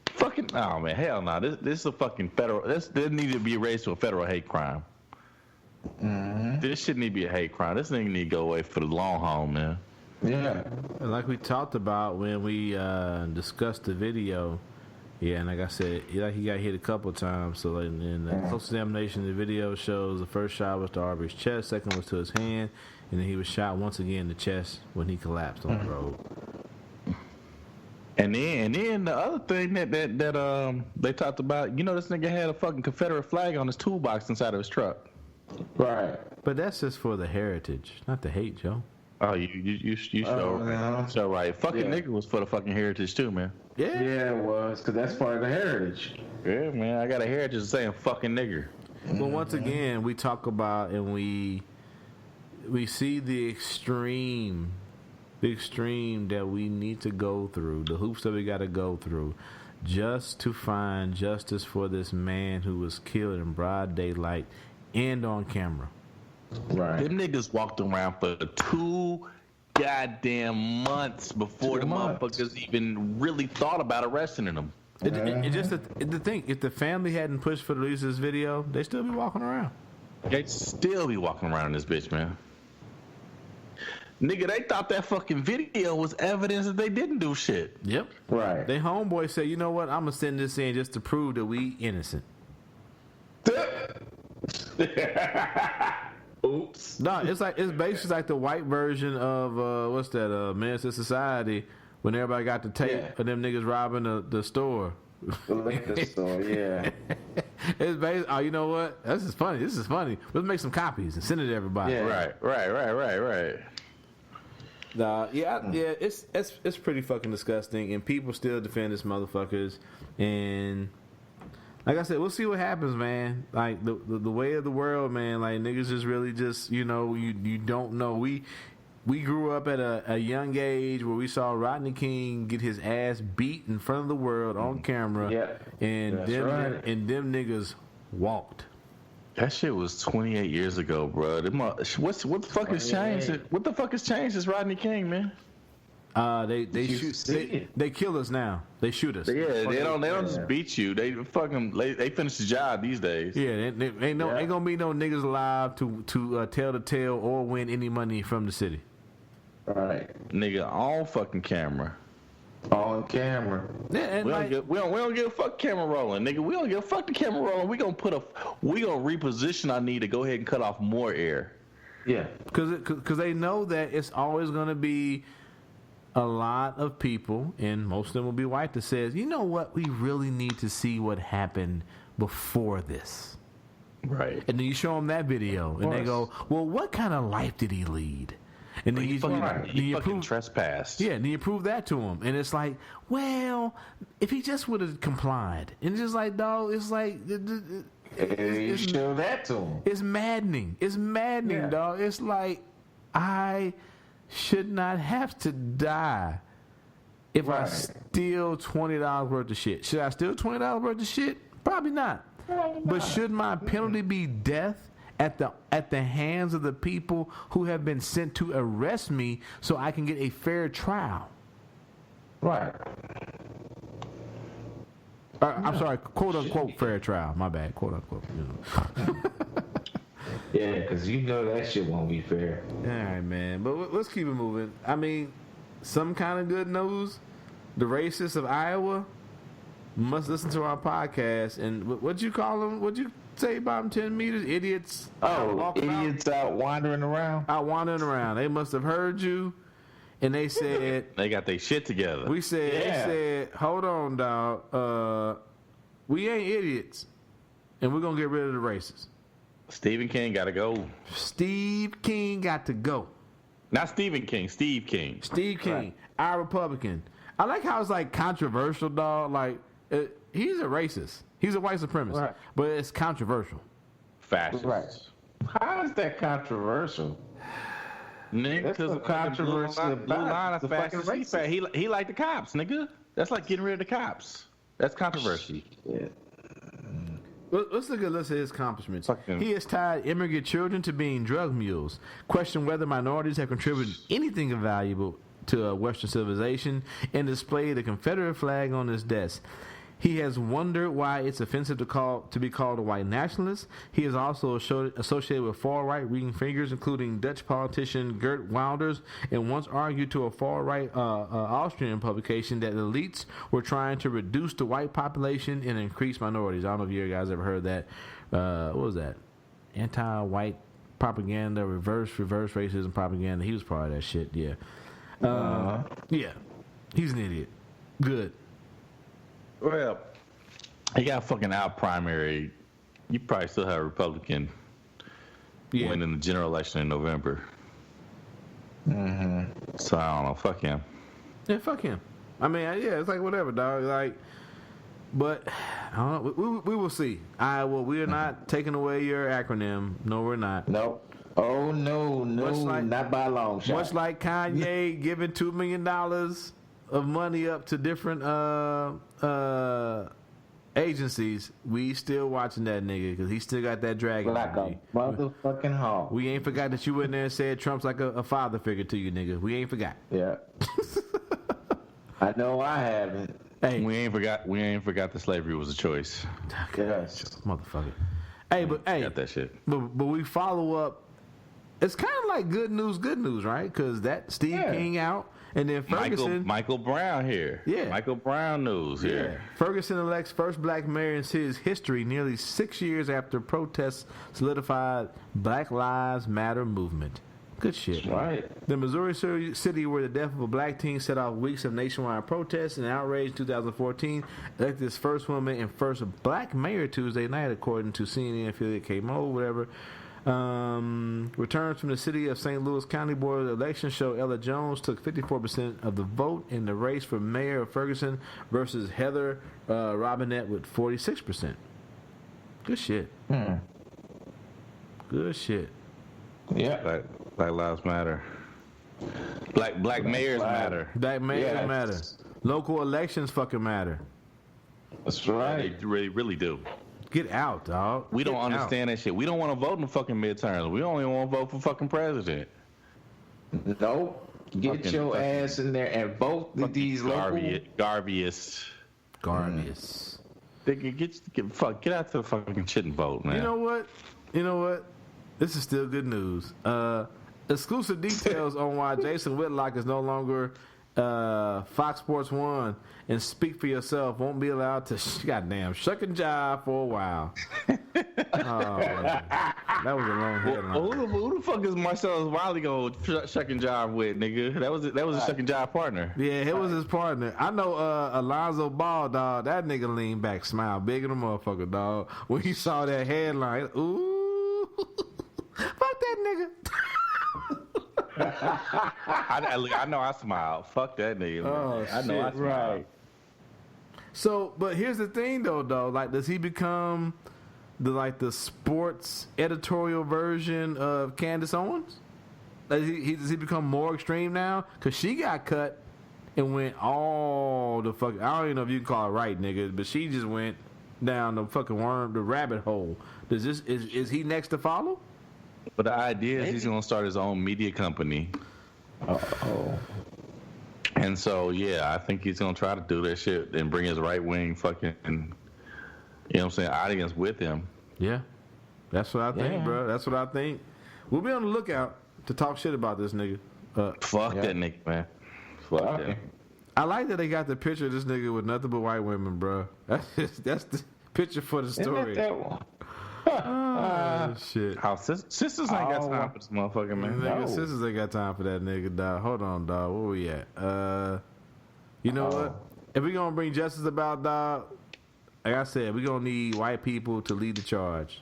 Fucking, oh man, hell no. This is a fucking federal, this need to be raised to a federal hate crime. This shouldn't need to be a hate crime. This thing need to go away for the long haul, man. Yeah. And like we talked about when we discussed the video, and like I said, he got hit a couple of times. So in the close examination, the video shows the first shot was to Arbery's chest, second was to his hand, and then he was shot once again in the chest when he collapsed on the road. And then the other thing that they talked about, this nigga had a fucking Confederate flag on his toolbox inside of his truck. Right. But that's just for the heritage, not the hate, Joe. Oh, you sure right. So right. Fucking nigga was for the fucking heritage too, man. Yeah. Yeah, it was, because that's part of the heritage. Yeah, man. I got a heritage of saying fucking nigger. But once again, we talk about and we see the extreme that we need to go through, the hoops that we got to go through, just to find justice for this man who was killed in broad daylight and on camera. Right. Them niggas walked around for 2 goddamn months before the motherfuckers even really thought about arresting them. It just the thing, if the family hadn't pushed for the release of this video, they'd still be walking around. They'd still be walking around this bitch, man. Nigga, they thought that fucking video was evidence that they didn't do shit. Yep. Right. They homeboy said, you know what, I'm going to send this in just to prove that we innocent. Oops. No, it's basically like the white version of, what's that, Menace to Society, when everybody got the tape of them niggas robbing the store. The liquor store, yeah. It's basically, oh, you know what? This is funny. Let's make some copies and send it to everybody. Yeah. Right. It's pretty fucking disgusting, and people still defend this motherfuckers. And like I said, we'll see what happens, man. Like the way of the world, man. Like niggas just really just you don't know. We grew up at a young age where we saw Rodney King get his ass beat in front of the world on camera, and them niggas walked. That shit was 28 years ago, bro. What the fuck has changed? What the fuck has changed since Rodney King, man? They kill us now. They shoot us. Yeah, they don't just beat you. They finish the job these days. Yeah, ain't gonna be no niggas alive to tell the tale or win any money from the city. Right. Nigga, on fucking camera. On camera. Yeah, and we don't give a fuck camera rolling, nigga. We don't give a fuck the camera rolling. We gonna reposition our need to go ahead and cut off more air. Yeah. Because they know that it's always gonna be a lot of people, and most of them will be white, that says, you know what, we really need to see what happened before this. Right. And then you show them that video, and they go, well, what kind of life did he lead? And then he fucking trespassed. Yeah, and then you prove that to him. And it's like, well, if he just would have complied. And it's just like, dog, it's like... You show that to him. It's maddening. It's maddening, dog. It's like, I should not have to die if I steal $20 worth of shit. Should I steal $20 worth of shit? Probably not. But should my penalty be death at the hands of the people who have been sent to arrest me so I can get a fair trial? Right. I'm sorry, quote unquote fair trial. My bad, quote unquote. Yeah, because you know that shit won't be fair. All right, man. But let's keep it moving. I mean, some kind of good news. The racists of Iowa must listen to our podcast. And what'd you call them? What'd you say about them? 10 meters? Idiots. Idiots out wandering around. They must have heard you. And they said... They got their shit together. They said, hold on, dog. We ain't idiots. And we're going to get rid of the racists. Stephen King got to go. Steve King got to go. Not Stephen King, Steve King. Steve King, right. Our Republican. I like how it's like controversial, dog. Like, he's a racist. He's a white supremacist. Right. But it's controversial. Fascist. Right. How is that controversial? Nigga, that's some controversy about the fucking racist. He like the cops, nigga. That's like getting rid of the cops. That's controversy. Yeah. Let's look at his accomplishments. He has tied immigrant children to being drug mules, questioned whether minorities have contributed anything valuable to Western civilization, and displayed a Confederate flag on his desk. He has wondered why it's offensive to be called a white nationalist. He is also associated with far-right reading figures, including Dutch politician Geert Wilders, and once argued to a far-right Austrian publication that elites were trying to reduce the white population and increase minorities. I don't know if you guys ever heard that. What was that? Anti-white propaganda, reverse racism propaganda. He was part of that shit, yeah. Yeah. He's an idiot. Good. Well, he got a fucking out primary. You probably still have a Republican winning the general election in November. Mm-hmm. So I don't know. Fuck him. Yeah, fuck him. I mean, yeah, it's like whatever, dog. Like, but I don't know. We will see. We are not taking away your acronym. No, we're not. No. Oh no, not by a long shot. Much like Kanye giving $2 million of money up to different agencies, we still watching that nigga because he still got that dragon. Like a motherfucking hog. We ain't forgot that you went there and said Trump's like a father figure to you, nigga. We ain't forgot. Yeah. I know I haven't. Hey, we ain't forgot that slavery was a choice. Yes. Motherfucker. Hey, got that shit. But we follow up. It's kind of like good news, right? Because that Steve King out, and then Ferguson. Michael Brown here. Yeah. Michael Brown news here. Ferguson elects first black mayor in his history nearly 6 years after protests solidified Black Lives Matter movement. Good shit. Right. The Missouri city where the death of a black teen set off weeks of nationwide protests and outrage in 2014 elected its first woman and first black mayor Tuesday night, according to CNN affiliate KMO, whatever. Returns from the city of St. Louis County Board of Elections show Ella Jones took 54% of the vote in the race for mayor of Ferguson versus Heather Robinette with 46%. Good shit. Good shit. Yeah. Black Lives Matter. Black mayors matter. Black mayors matter. Local elections fucking matter. That's right. They really do. Get out, dog. We don't understand that shit. We don't want to vote in the fucking midterms. We only want to vote for fucking president. Nope. Get your ass in there and vote these local. Garvious. Get out to the fucking shit and vote, man. You know what? This is still good news. Exclusive details on why Jason Witlock is no longer Fox Sports 1 and Speak for Yourself won't be allowed to goddamn shuck and jive for a while. That was a long headline. Who the fuck is Marcellus Wiley going shuck and jive with, nigga? That was a shuck and jive partner. Yeah, it was his partner. I know Alonzo Ball, dog. That nigga leaned back, smiled big in the motherfucker, dog. When he saw that headline, ooh, fuck that nigga. I know I smiled. Fuck that nigga. Oh, I know I smiled. Right. So, but here's the thing, though. Like, does he become the sports editorial version of Candace Owens? Does he become more extreme now? Because she got cut and went all the fuck. I don't even know if you can call it right, nigga, but she just went down the fucking the rabbit hole. Is he next to follow? But the idea is he's going to start his own media company. Uh-oh. And so, yeah, I think he's going to try to do that shit and bring his right-wing fucking, you know what I'm saying, audience with him. Yeah. That's what I think, bro. That's what I think. We'll be on the lookout to talk shit about this nigga. Fuck that nigga, man. Fuck that. I like that they got the picture of this nigga with nothing but white women, bro. That's the picture for the story. Isn't that one? Shit. How sisters ain't got time for this motherfucker, man. Nigga, sisters ain't got time for that nigga, dog. Hold on, dog. Where we at? You know what? If we gonna bring justice about, dog, like I said, we gonna need white people to lead the charge.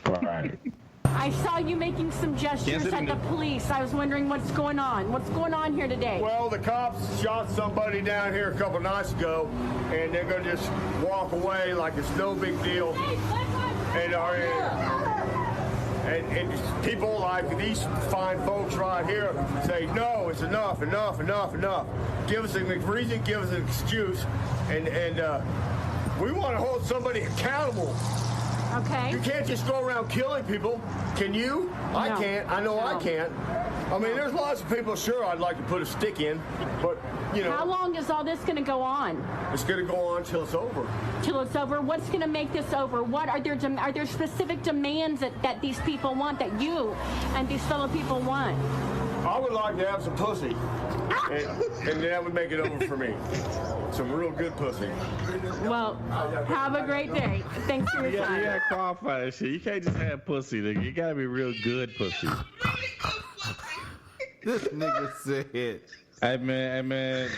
Right. I saw you making some gestures at the police. I was wondering what's going on. What's going on here today? Well, the cops shot somebody down here a couple nights ago, and they're going to just walk away like it's no big deal. And people like these fine folks right here say, no, it's enough. Give us a reason, give us an excuse, and we want to hold somebody accountable. Okay. You can't just go around killing people. Can you? No. I can't. I know I can't. I mean, there's lots of people, sure, I'd like to put a stick in, but, you know. How long is all this going to go on? It's going to go on till it's over. Till it's over? What's going to make this over? What are there specific demands that these people want, that you and these fellow people want? I would like to have some pussy, and that would make it over for me. Some real good pussy. Well, have a great day. Thanks for your time. You gotta qualify that shit. You can't just have pussy, nigga. You gotta be real good pussy. This nigga said. Hey man.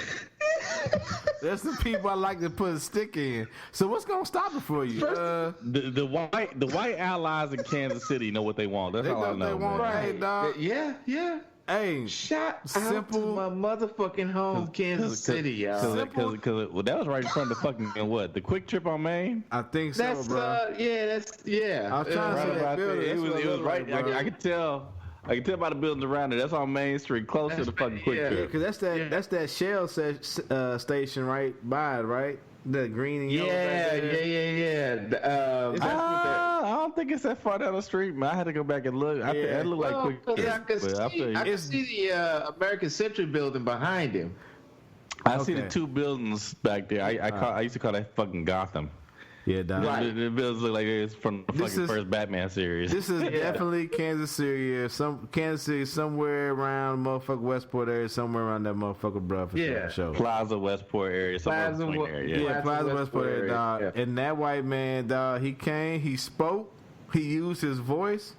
That's the people I like to put a stick in. So what's gonna stop it for you? The white allies in Kansas City know what they want. That's all I know. They want, man. hey, dog. Yeah. Hey, Shout out simple. to my motherfucking home, Kansas City, y'all. Simple. Because that was right in front of the fucking what? The Quick Trip on Main. I think so, That's bro. I was trying to see that building. It That's what was right. bro. I could tell. I can tell by the buildings around there. That's on Main Street, close to the fucking Quick yeah. Trip. Because that's that Shell station right by it, right? The green and yellow. I don't think it's that far down the street, man. I had to go back and look. It looked like Quick Trip. I can see the American Century building behind him. I see the two buildings back there. I used to call that fucking Gotham. Yeah, dog. The buildings look like it's from the fucking first Batman series. This is definitely Kansas City, Kansas City, somewhere around motherfucking Westport area, somewhere around that motherfucker, bro. For sure. Plaza Westport area, Plaza Westport area, dog. Yeah. And that white man, dog, he came, he spoke, he used his voice,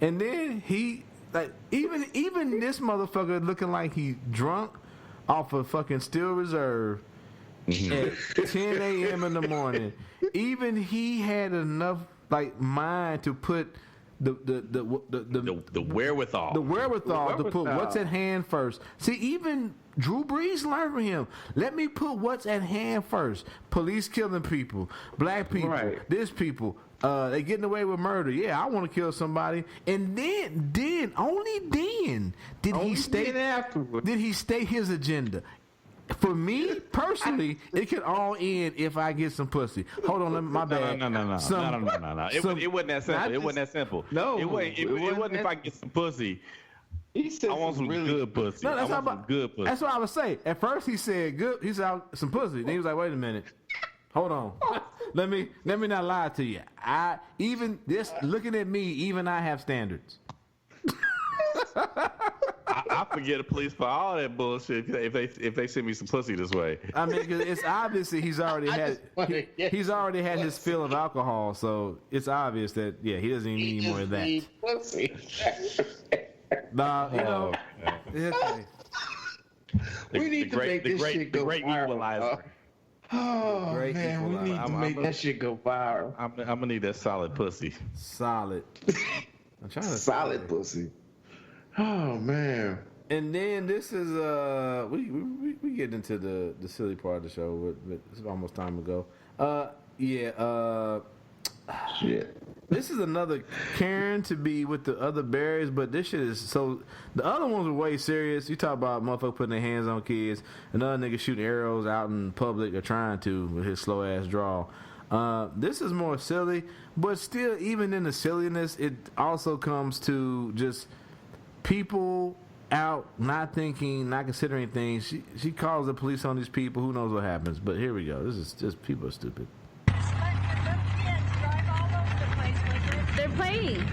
and then he even this motherfucker looking like he drunk off of fucking Steel Reserve. At 10 a.m. in the morning, even he had enough mind to put the wherewithal, to put what's at hand first. See, even Drew Brees learned from him. Let me put what's at hand first. Police killing people, black people, this people. They getting away with murder. Yeah, I want to kill somebody. And then only then did he state his agenda. For me personally, it could all end if I get some pussy. Hold on, my bad. No. It wasn't that simple. It wasn't that simple. No, it wasn't if I get some pussy. He said I want some really good pussy. No, I want some good pussy. That's what I would say. At first, he said good. He said some pussy. Then he was like, "Wait a minute, hold on. let me not lie to you. Looking at me, even I have standards." I forget the police for all that bullshit if they send me some pussy this way. I mean, cause it's obviously he's already had his fill of alcohol, so it's obvious that he doesn't even need more of that. Nah, we need to make this shit go viral. Equalizer. Oh man, we need to make that shit go viral. I'm gonna need that solid pussy. Solid. I'm trying to solid pussy. Oh man. And then this is we get into the silly part of the show. It's almost time to go. Shit. This is another Karen to be with the other berries, but this shit is so. The other ones were way serious. You talk about motherfucker putting their hands on kids, another nigga shooting arrows out in public or trying to with his slow ass draw. This is more silly, but still, even in the silliness, it also comes to just people out not thinking, not considering things. She calls the police on these people. Who knows what happens? But here we go. This is just people are stupid. They're playing.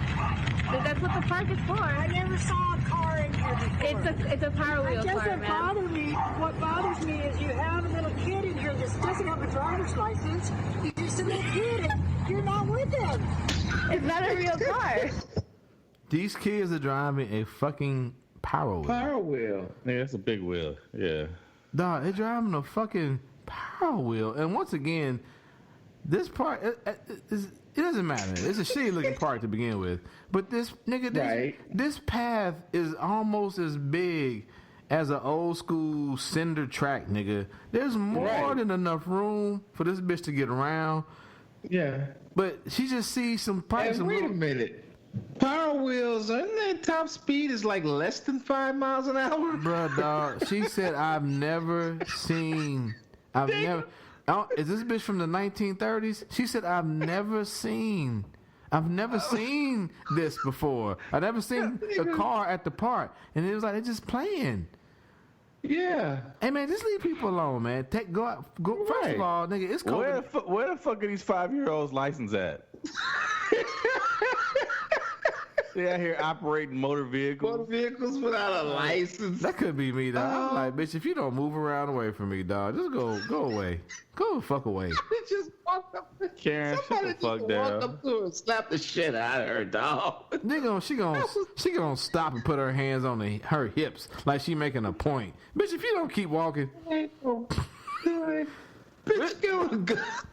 That's what the park is for. I never saw a car in here before. It's a Power Wheel car, doesn't bother me. What bothers me is you have a little kid in here that doesn't have a driver's license. He's just a little kid and you're not with him. It's not a real car. These kids are driving a fucking Power Wheel. Power Wheel. Yeah, that's a big wheel. Yeah. Dog, they're driving a fucking Power Wheel. And once again, this part, it doesn't matter. It's a shitty looking park to begin with. But this path is almost as big as an old school cinder track, nigga. There's more than enough room for this bitch to get around. Yeah. But she just sees some pipes. Hey, wait a minute. Power Wheels, isn't that top speed is like less than 5 miles an hour? Bruh, dog. She said, I've never seen. Is this bitch from the 1930s? She said, I've never seen this before. I've never seen a car at the park. And it was like, they're just playing. Yeah. Hey, man, just leave people alone, man. Go out. First of all, nigga, it's cold. Where the fuck are these 5-year-olds licensed at? They out here operating motor vehicles. Motor vehicles without a license. That could be me, dog. I'm like, bitch, if you don't move around away from me, dog, just go away. Go the fuck away. Just walk up. Karen, somebody shut the fuck just down. walk up to her and slap the shit out of her, dog. She gonna stop and put her hands on her hips like she making a point. Bitch, if you don't keep walking.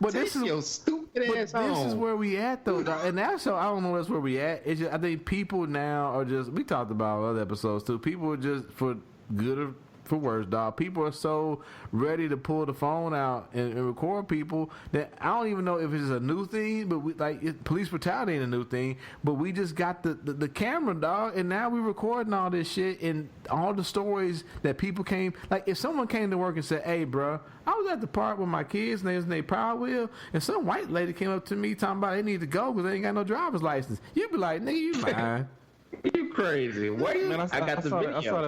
But this is your stupid ass home. This is where we at though, dog. And that's so I don't know that's where we at. It's just I think people now are just we talked about other episodes too. People are just for good or for worse, dog. People are so ready to pull the phone out and record people that I don't even know if it's a new thing, but we police brutality ain't a new thing. But we just got the camera, dog, and now we recording all this shit and all the stories that people came. Like if someone came to work and said, "Hey, bro, I was at the park with my kids and they was in their Power Wheel, and some white lady came up to me talking about they need to go because they ain't got no driver's license," you'd be like, "Nigga, you lying." You crazy? Wait, man, I got the video. I saw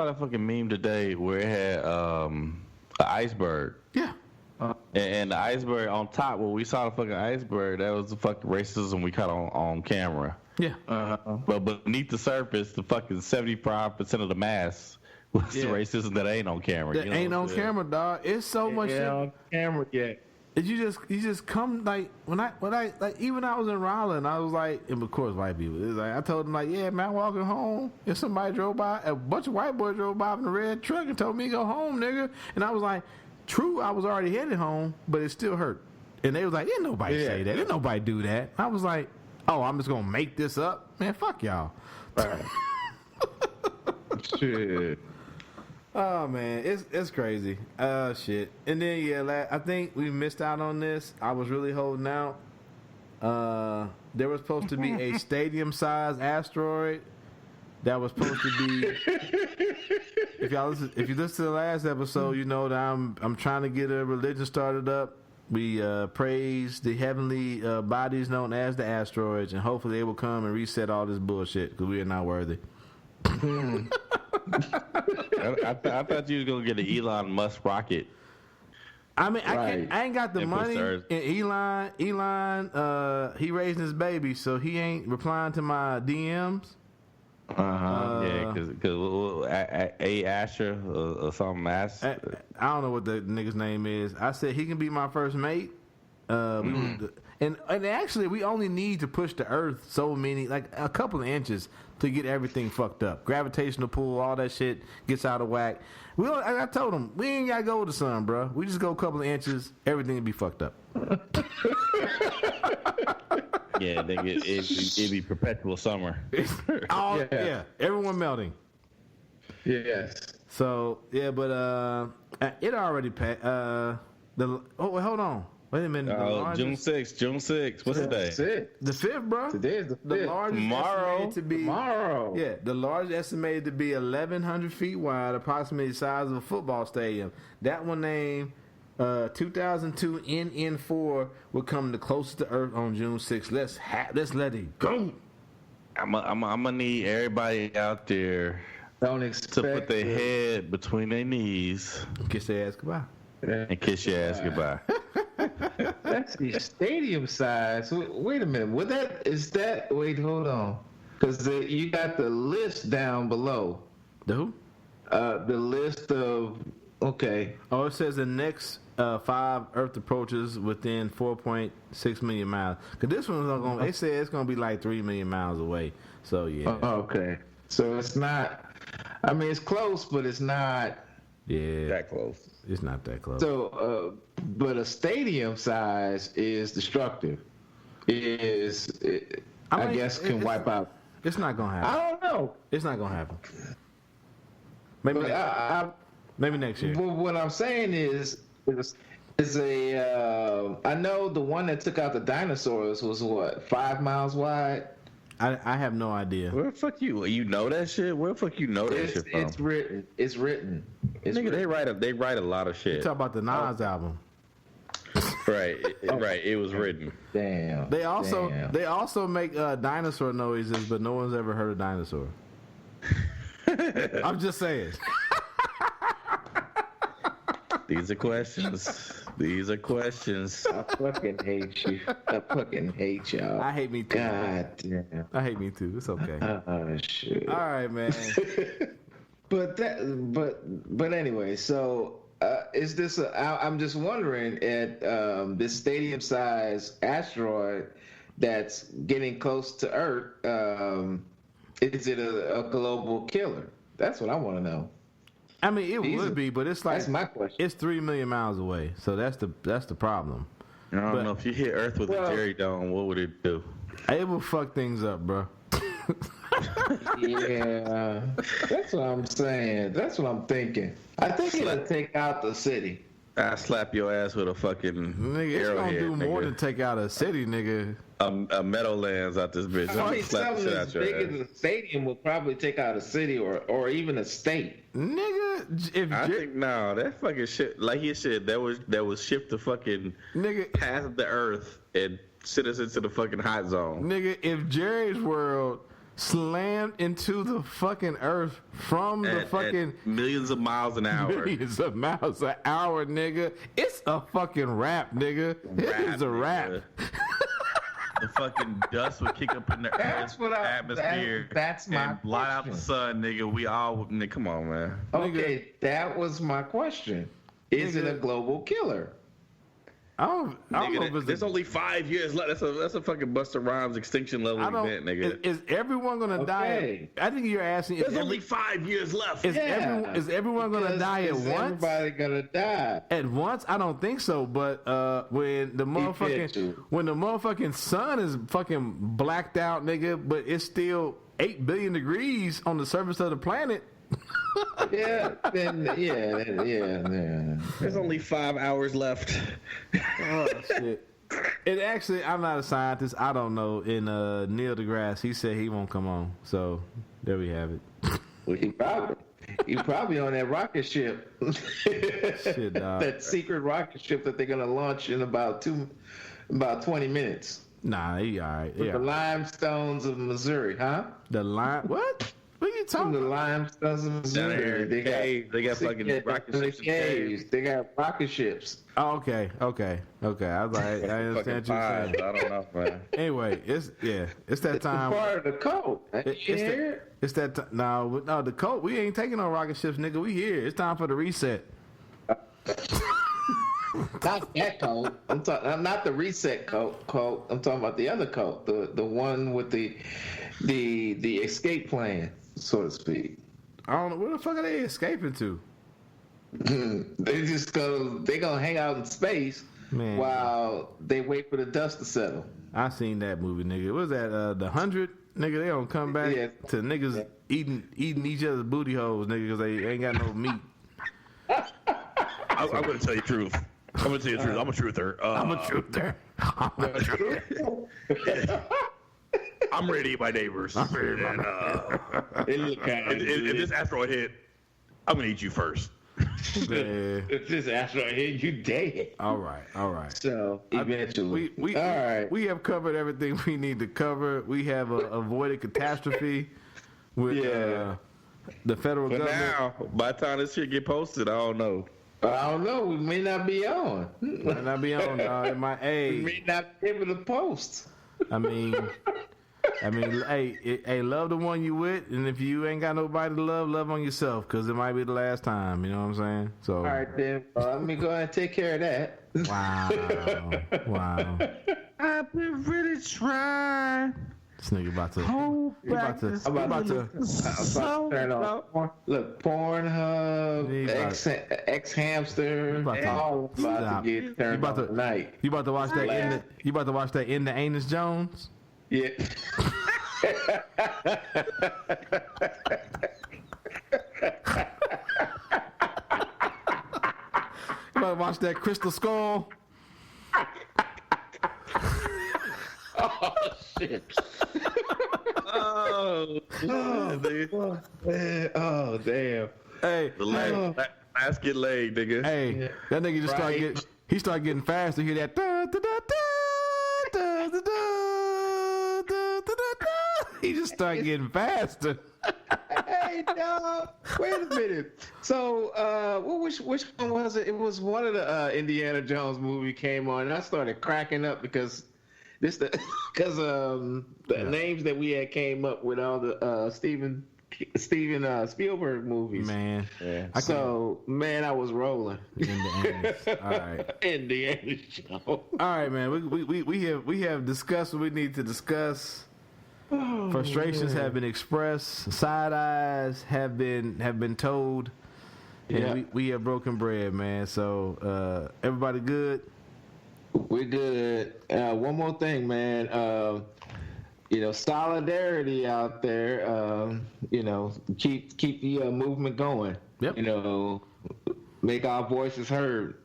that fucking meme today where it had an iceberg. Yeah. And the iceberg on top, where we saw the fucking iceberg, that was the fucking racism we caught on camera. Yeah. But beneath the surface, the fucking 75% of the mass was the racism that ain't on camera. That ain't on camera, dog. It's so much shit. on camera yet. You just come like when I like even I was in Raleigh and I was like, and of course white people. It was like I told them like, yeah, man, walking home and somebody drove by, a bunch of white boys drove by in a red truck and told me to go home, nigga. And I was like, true, I was already headed home, but it still hurt. And they was like, didn't nobody say that? Didn't nobody do that? I was like, oh, I'm just gonna make this up, man. Fuck y'all. Right. Shit. Oh man, it's crazy. Shit. And then I think we missed out on this. I was really holding out. There was supposed to be a stadium-sized asteroid that was supposed to be. If you listen to the last episode, you know that I'm trying to get a religion started up. We praise the heavenly bodies known as the asteroids, and hopefully they will come and reset all this bullshit because we are not worthy. I thought you was gonna get an Elon Musk rocket. I mean, I ain't got the And money. push And Elon, he raising his baby, so he ain't replying to my DMs. Yeah, because Asher or something. I don't know what the nigga's name is. I said he can be my first mate. And actually, we only need to push the Earth so many, like a couple of inches, to get everything fucked up. Gravitational pull, all that shit gets out of whack. I told him, we ain't gotta go with the sun, bro. We just go a couple of inches, everything will be fucked up. Yeah, it'd be perpetual summer. Everyone melting. Yes. So but it already passed. Hold on. Wait a minute. June 6th. What's the day? The 5th, bro. Today is the 5th. The largest estimated to be tomorrow. Yeah, the largest estimated to be 1,100 feet wide, approximately the size of a football stadium. That one named 2002 NN4 will come the closest to Earth on June 6th. Let's let it go. I'm gonna need everybody out there to put their head between their knees, kiss their ass goodbye, and kiss your ass goodbye. That's the stadium size. Wait a minute. Wait, hold on. Because you got the list down below. The who? The list of. Okay. Oh, it says the next 5 Earth approaches within 4.6 million miles. Because this one's not going. They say it's going to be like 3 million miles away. So yeah. Okay. So it's not. I mean, it's close, but it's not. Yeah. That close. It's not that close. So, but a stadium size is destructive. I guess can wipe out. It's not gonna happen. I don't know. It's not gonna happen. Maybe next year. Well, what I'm saying is I know the one that took out the dinosaurs was what, 5 miles wide. I have no idea. Where the fuck you know that shit? Where the fuck you know that shit from? It's written. Nigga, they write a lot of shit. You talk about the Nas album. Right. It was written. Damn. They also make dinosaur noises, but no one's ever heard a dinosaur. I'm just saying. These are questions. I fucking hate you. I fucking hate y'all. I hate me too. God damn. I hate me too. It's okay. Oh shit. All right, man. But anyway, so is this? I'm just wondering at this stadium-sized asteroid that's getting close to Earth. Is it a global killer? That's what I want to know. I mean, it would be, but it's like that's my question. It's 3 million miles away, so that's the problem. I don't know if you hit Earth with a Jerry Dome, what would it do? It will fuck things up, bro. Yeah, that's what I'm saying. That's what I'm thinking. I think it'll take out the city. I slap your ass with a fucking nigga. It's gonna do more than take out a city, nigga. A Meadowlands out this bitch. I mean, something as big as a stadium will probably take out a city or even a state. Nigga, I think no, that fucking shit. Like he said, that was shift the fucking nigga past the Earth and send us into the fucking hot zone. Nigga, if Jerry's World slammed into the fucking Earth from the fucking millions of miles an hour. Millions of miles an hour, nigga. It's a fucking rap, nigga. It is a rap. The fucking dust would kick up in the Earth's atmosphere. That's my and blot out the sun, nigga. We all, nigga, come on, man. Okay, that was my question. Is it a global killer? I don't know if there's only 5 years left. That's a fucking Busta Rhymes extinction level event, nigga. Is everyone gonna die? I think you're asking. There's only 5 years left. Is everyone gonna die at once? Everybody gonna die at once? I don't think so. But when the motherfucking sun is fucking blacked out, nigga, but it's still 8 billion degrees on the surface of the planet. Yeah. There's only 5 hours left. Oh shit! And actually, I'm not a scientist. I don't know. And Neil deGrasse, he said he won't come on. So there we have it. Well, he probably on that rocket ship. Shit, dog. That secret rocket ship that they're gonna launch in about 20 minutes. Nah, he all right. With the limestones of Missouri, huh? The lime? What? What are you talking about? The limestones of Missouri. They got fucking rocket ships. Caves. They got rocket ships. Oh, okay. I was like, I understand what you're saying. I don't know, man. Anyway, it's that time. It's part of the code. It's that time. No, the code. We ain't taking no rocket ships, nigga. We here. It's time for the reset. Not that code. I'm not the reset code. I'm talking about the other code, the one with the escape plan, so to speak. I don't know where the fuck are they escaping to. They gonna hang out in space, man, while they wait for the dust to settle. I seen that movie, nigga. What was that? The 100, nigga. They don't come back to niggas eating each other's booty holes, nigga, because they ain't got no meat. I'm gonna tell you the truth. I'm a truther. I'm a truther. I'm ready to eat my neighbors. I'm ready if this asteroid hit, I'm gonna eat you first. If this asteroid hit, you dead. All right. So eventually, we have covered everything we need to cover. We have avoided catastrophe with the federal government. Now, by the time this shit get posted, I don't know. We may not be on. Might not be on. We may not be able to post. I mean, hey, love the one you with, and if you ain't got nobody to love on yourself, because it might be the last time. You know what I'm saying? So. All right, then. Let me go ahead and take care of that. Wow. I've been really trying. This nigga about to turn on. Look, Pornhub, X Hamster, all about to get turned on tonight. You about to watch that? You about to watch that in the Anus Jones? Yeah. You about to watch that Crystal Skull? Oh shit. Oh damn. Hey, last get laid, nigga. Hey, that nigga just start getting faster. Hear that? He just start getting faster. Hey, dog. Wait a minute. So, which one was it? It was one of the Indiana Jones movie came on, and I started cracking up because the names that we had came up with all the Steven Spielberg movies. Man, I was rolling. All right, Indiana Jones. All right, man. We have discussed what we need to discuss. Frustrations have been expressed. Side eyes have been told. And we have broken bread, man. So everybody good? We're good. One more thing, man. Solidarity out there. Keep the movement going. Yep. Make our voices heard.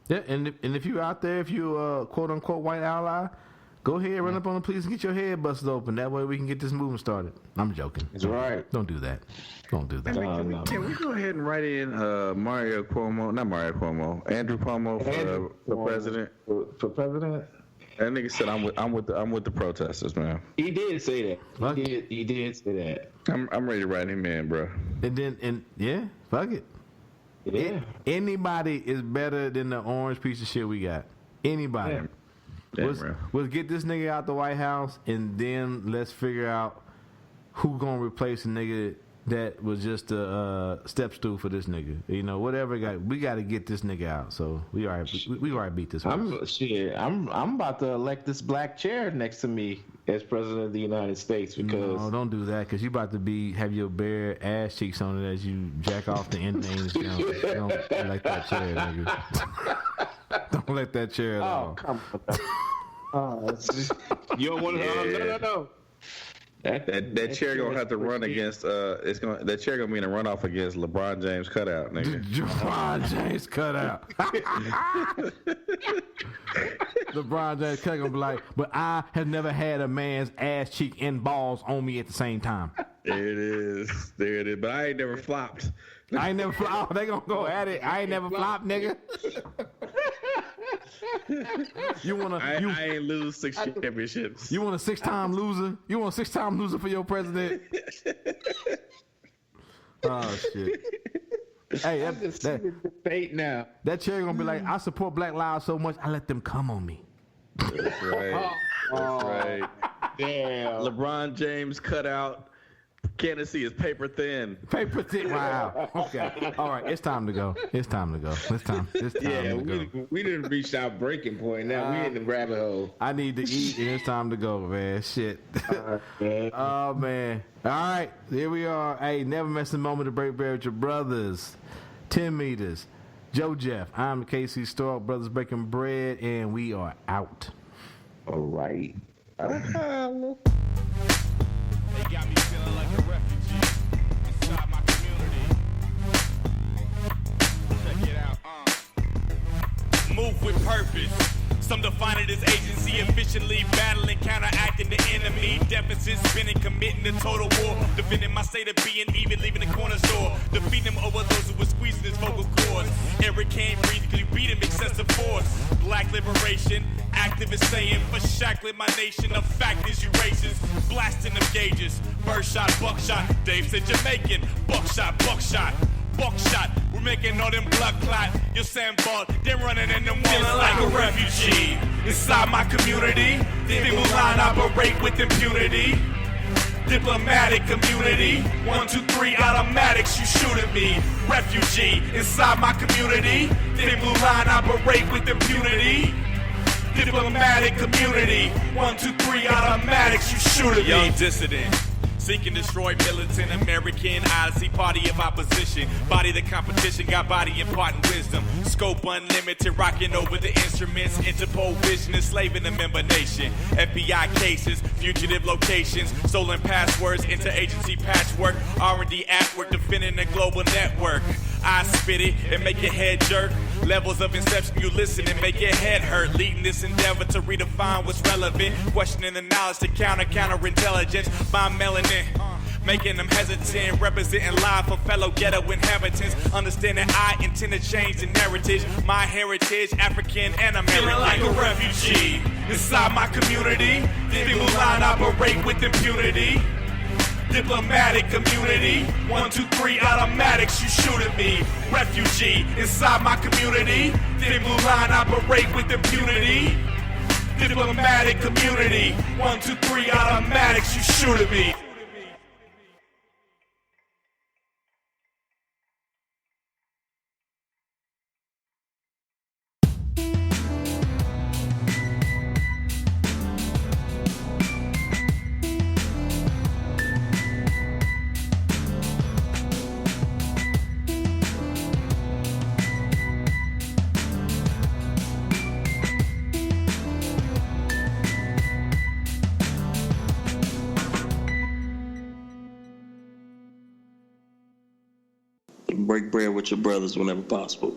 Yeah, and if you're out there, if you quote unquote white ally, go ahead, run up on the police and get your head busted open. That way we can get this movement started. I'm joking. That's right. Don't do that. Don't do that. Can we go ahead and write in Andrew Cuomo for president? For president? That nigga said I'm with the protesters, man. He did say that. He did say that. I'm ready to write him in, bro. And fuck it. Yeah. Anybody is better than the orange piece of shit we got. Anybody. Yeah, let's get this nigga out the White House, and then let's figure out who gonna replace a nigga that was just a step stool for this nigga. Whatever. We got to get this nigga out. So we already beat this one. I'm about to elect this black chair next to me as president of the United States because no, don't do that because you about to have your bare ass cheeks on it as you jack off the end names. Don't let that chair, nigga. Don't let that chair at all. Come on. You don't want to? No. That chair gonna have to run against. That chair gonna be in a runoff against LeBron James cutout, nigga. LeBron James cutout. LeBron James cutout gonna be like, but I have never had a man's ass cheek and balls on me at the same time. There it is. But I ain't never flopped. I ain't never flopped. Oh, they gonna go at it. I ain't never flopped, nigga. I ain't lose 6 championships. You want a 6-time loser? You want a 6-time loser for your president? Oh shit! Hey, that debate now. That chair gonna be like, I support Black Lives so much, I let them come on me. That's right. That's right. Damn. LeBron James cut out. Can't see his paper thin. Paper thin. Wow. Okay. All right. It's time to go. It's time to go. It's time to go. We didn't reach our breaking point. Now we in the rabbit hole. I need to eat, and it's time to go, man. Shit. Oh man. All right. Here we are. Hey, never miss a moment to break bread with your brothers. 10 meters. Joe Jeff. I'm the KC Store Brothers Breaking Bread, and we are out. All right. They got me feeling like a refugee inside my community. Check it out, Move with purpose. Some define it as agency, efficiently battling, counteracting the enemy. Deficit spinning, committing to total war. Defending my state of being, even leaving the corner store. Defeating them over those who were squeezing his vocal cords. Eric can't breathe because you beat him, excessive force. Black liberation, activists saying, for shackling my nation. The fact is you racist, blasting them gauges. Birdshot, buckshot, Dave said Jamaican. Buckshot, buckshot. Buckshot, we're making all them blood clot. You're saying ball, they're running in them walls. Feeling like a refugee inside my community. They will line operate with impunity. Diplomatic community. 1, 2, 3 automatics, you shoot at me. Refugee inside my community. They will line operate with impunity. Diplomatic community. 1, 2, 3 automatics, you shoot at me. Young dissident. Seek and destroy militant American Odyssey, party of opposition. Body the competition, got body imparting wisdom. Scope unlimited, rocking over the instruments. Interpol vision, enslaving the member nation. FBI cases, fugitive locations. Stolen passwords, interagency patchwork. R&D at work, defending a global network. I spit it and make your head jerk. Levels of inception, you listen and make your head hurt. Leading this endeavor to redefine what's relevant. Questioning the knowledge to counterintelligence. By melanin. Making them hesitant, representing live for fellow ghetto inhabitants. Understanding I intend to change the narrative. My heritage, African and American. Feeling like a refugee inside my community. People line operate with impunity. Diplomatic community. 1, 2, 3 automatics, you shoot at me. Refugee inside my community. People line operate with impunity. Diplomatic community. 1, 2, 3 automatics, you shoot at me. break bread with your brothers whenever possible.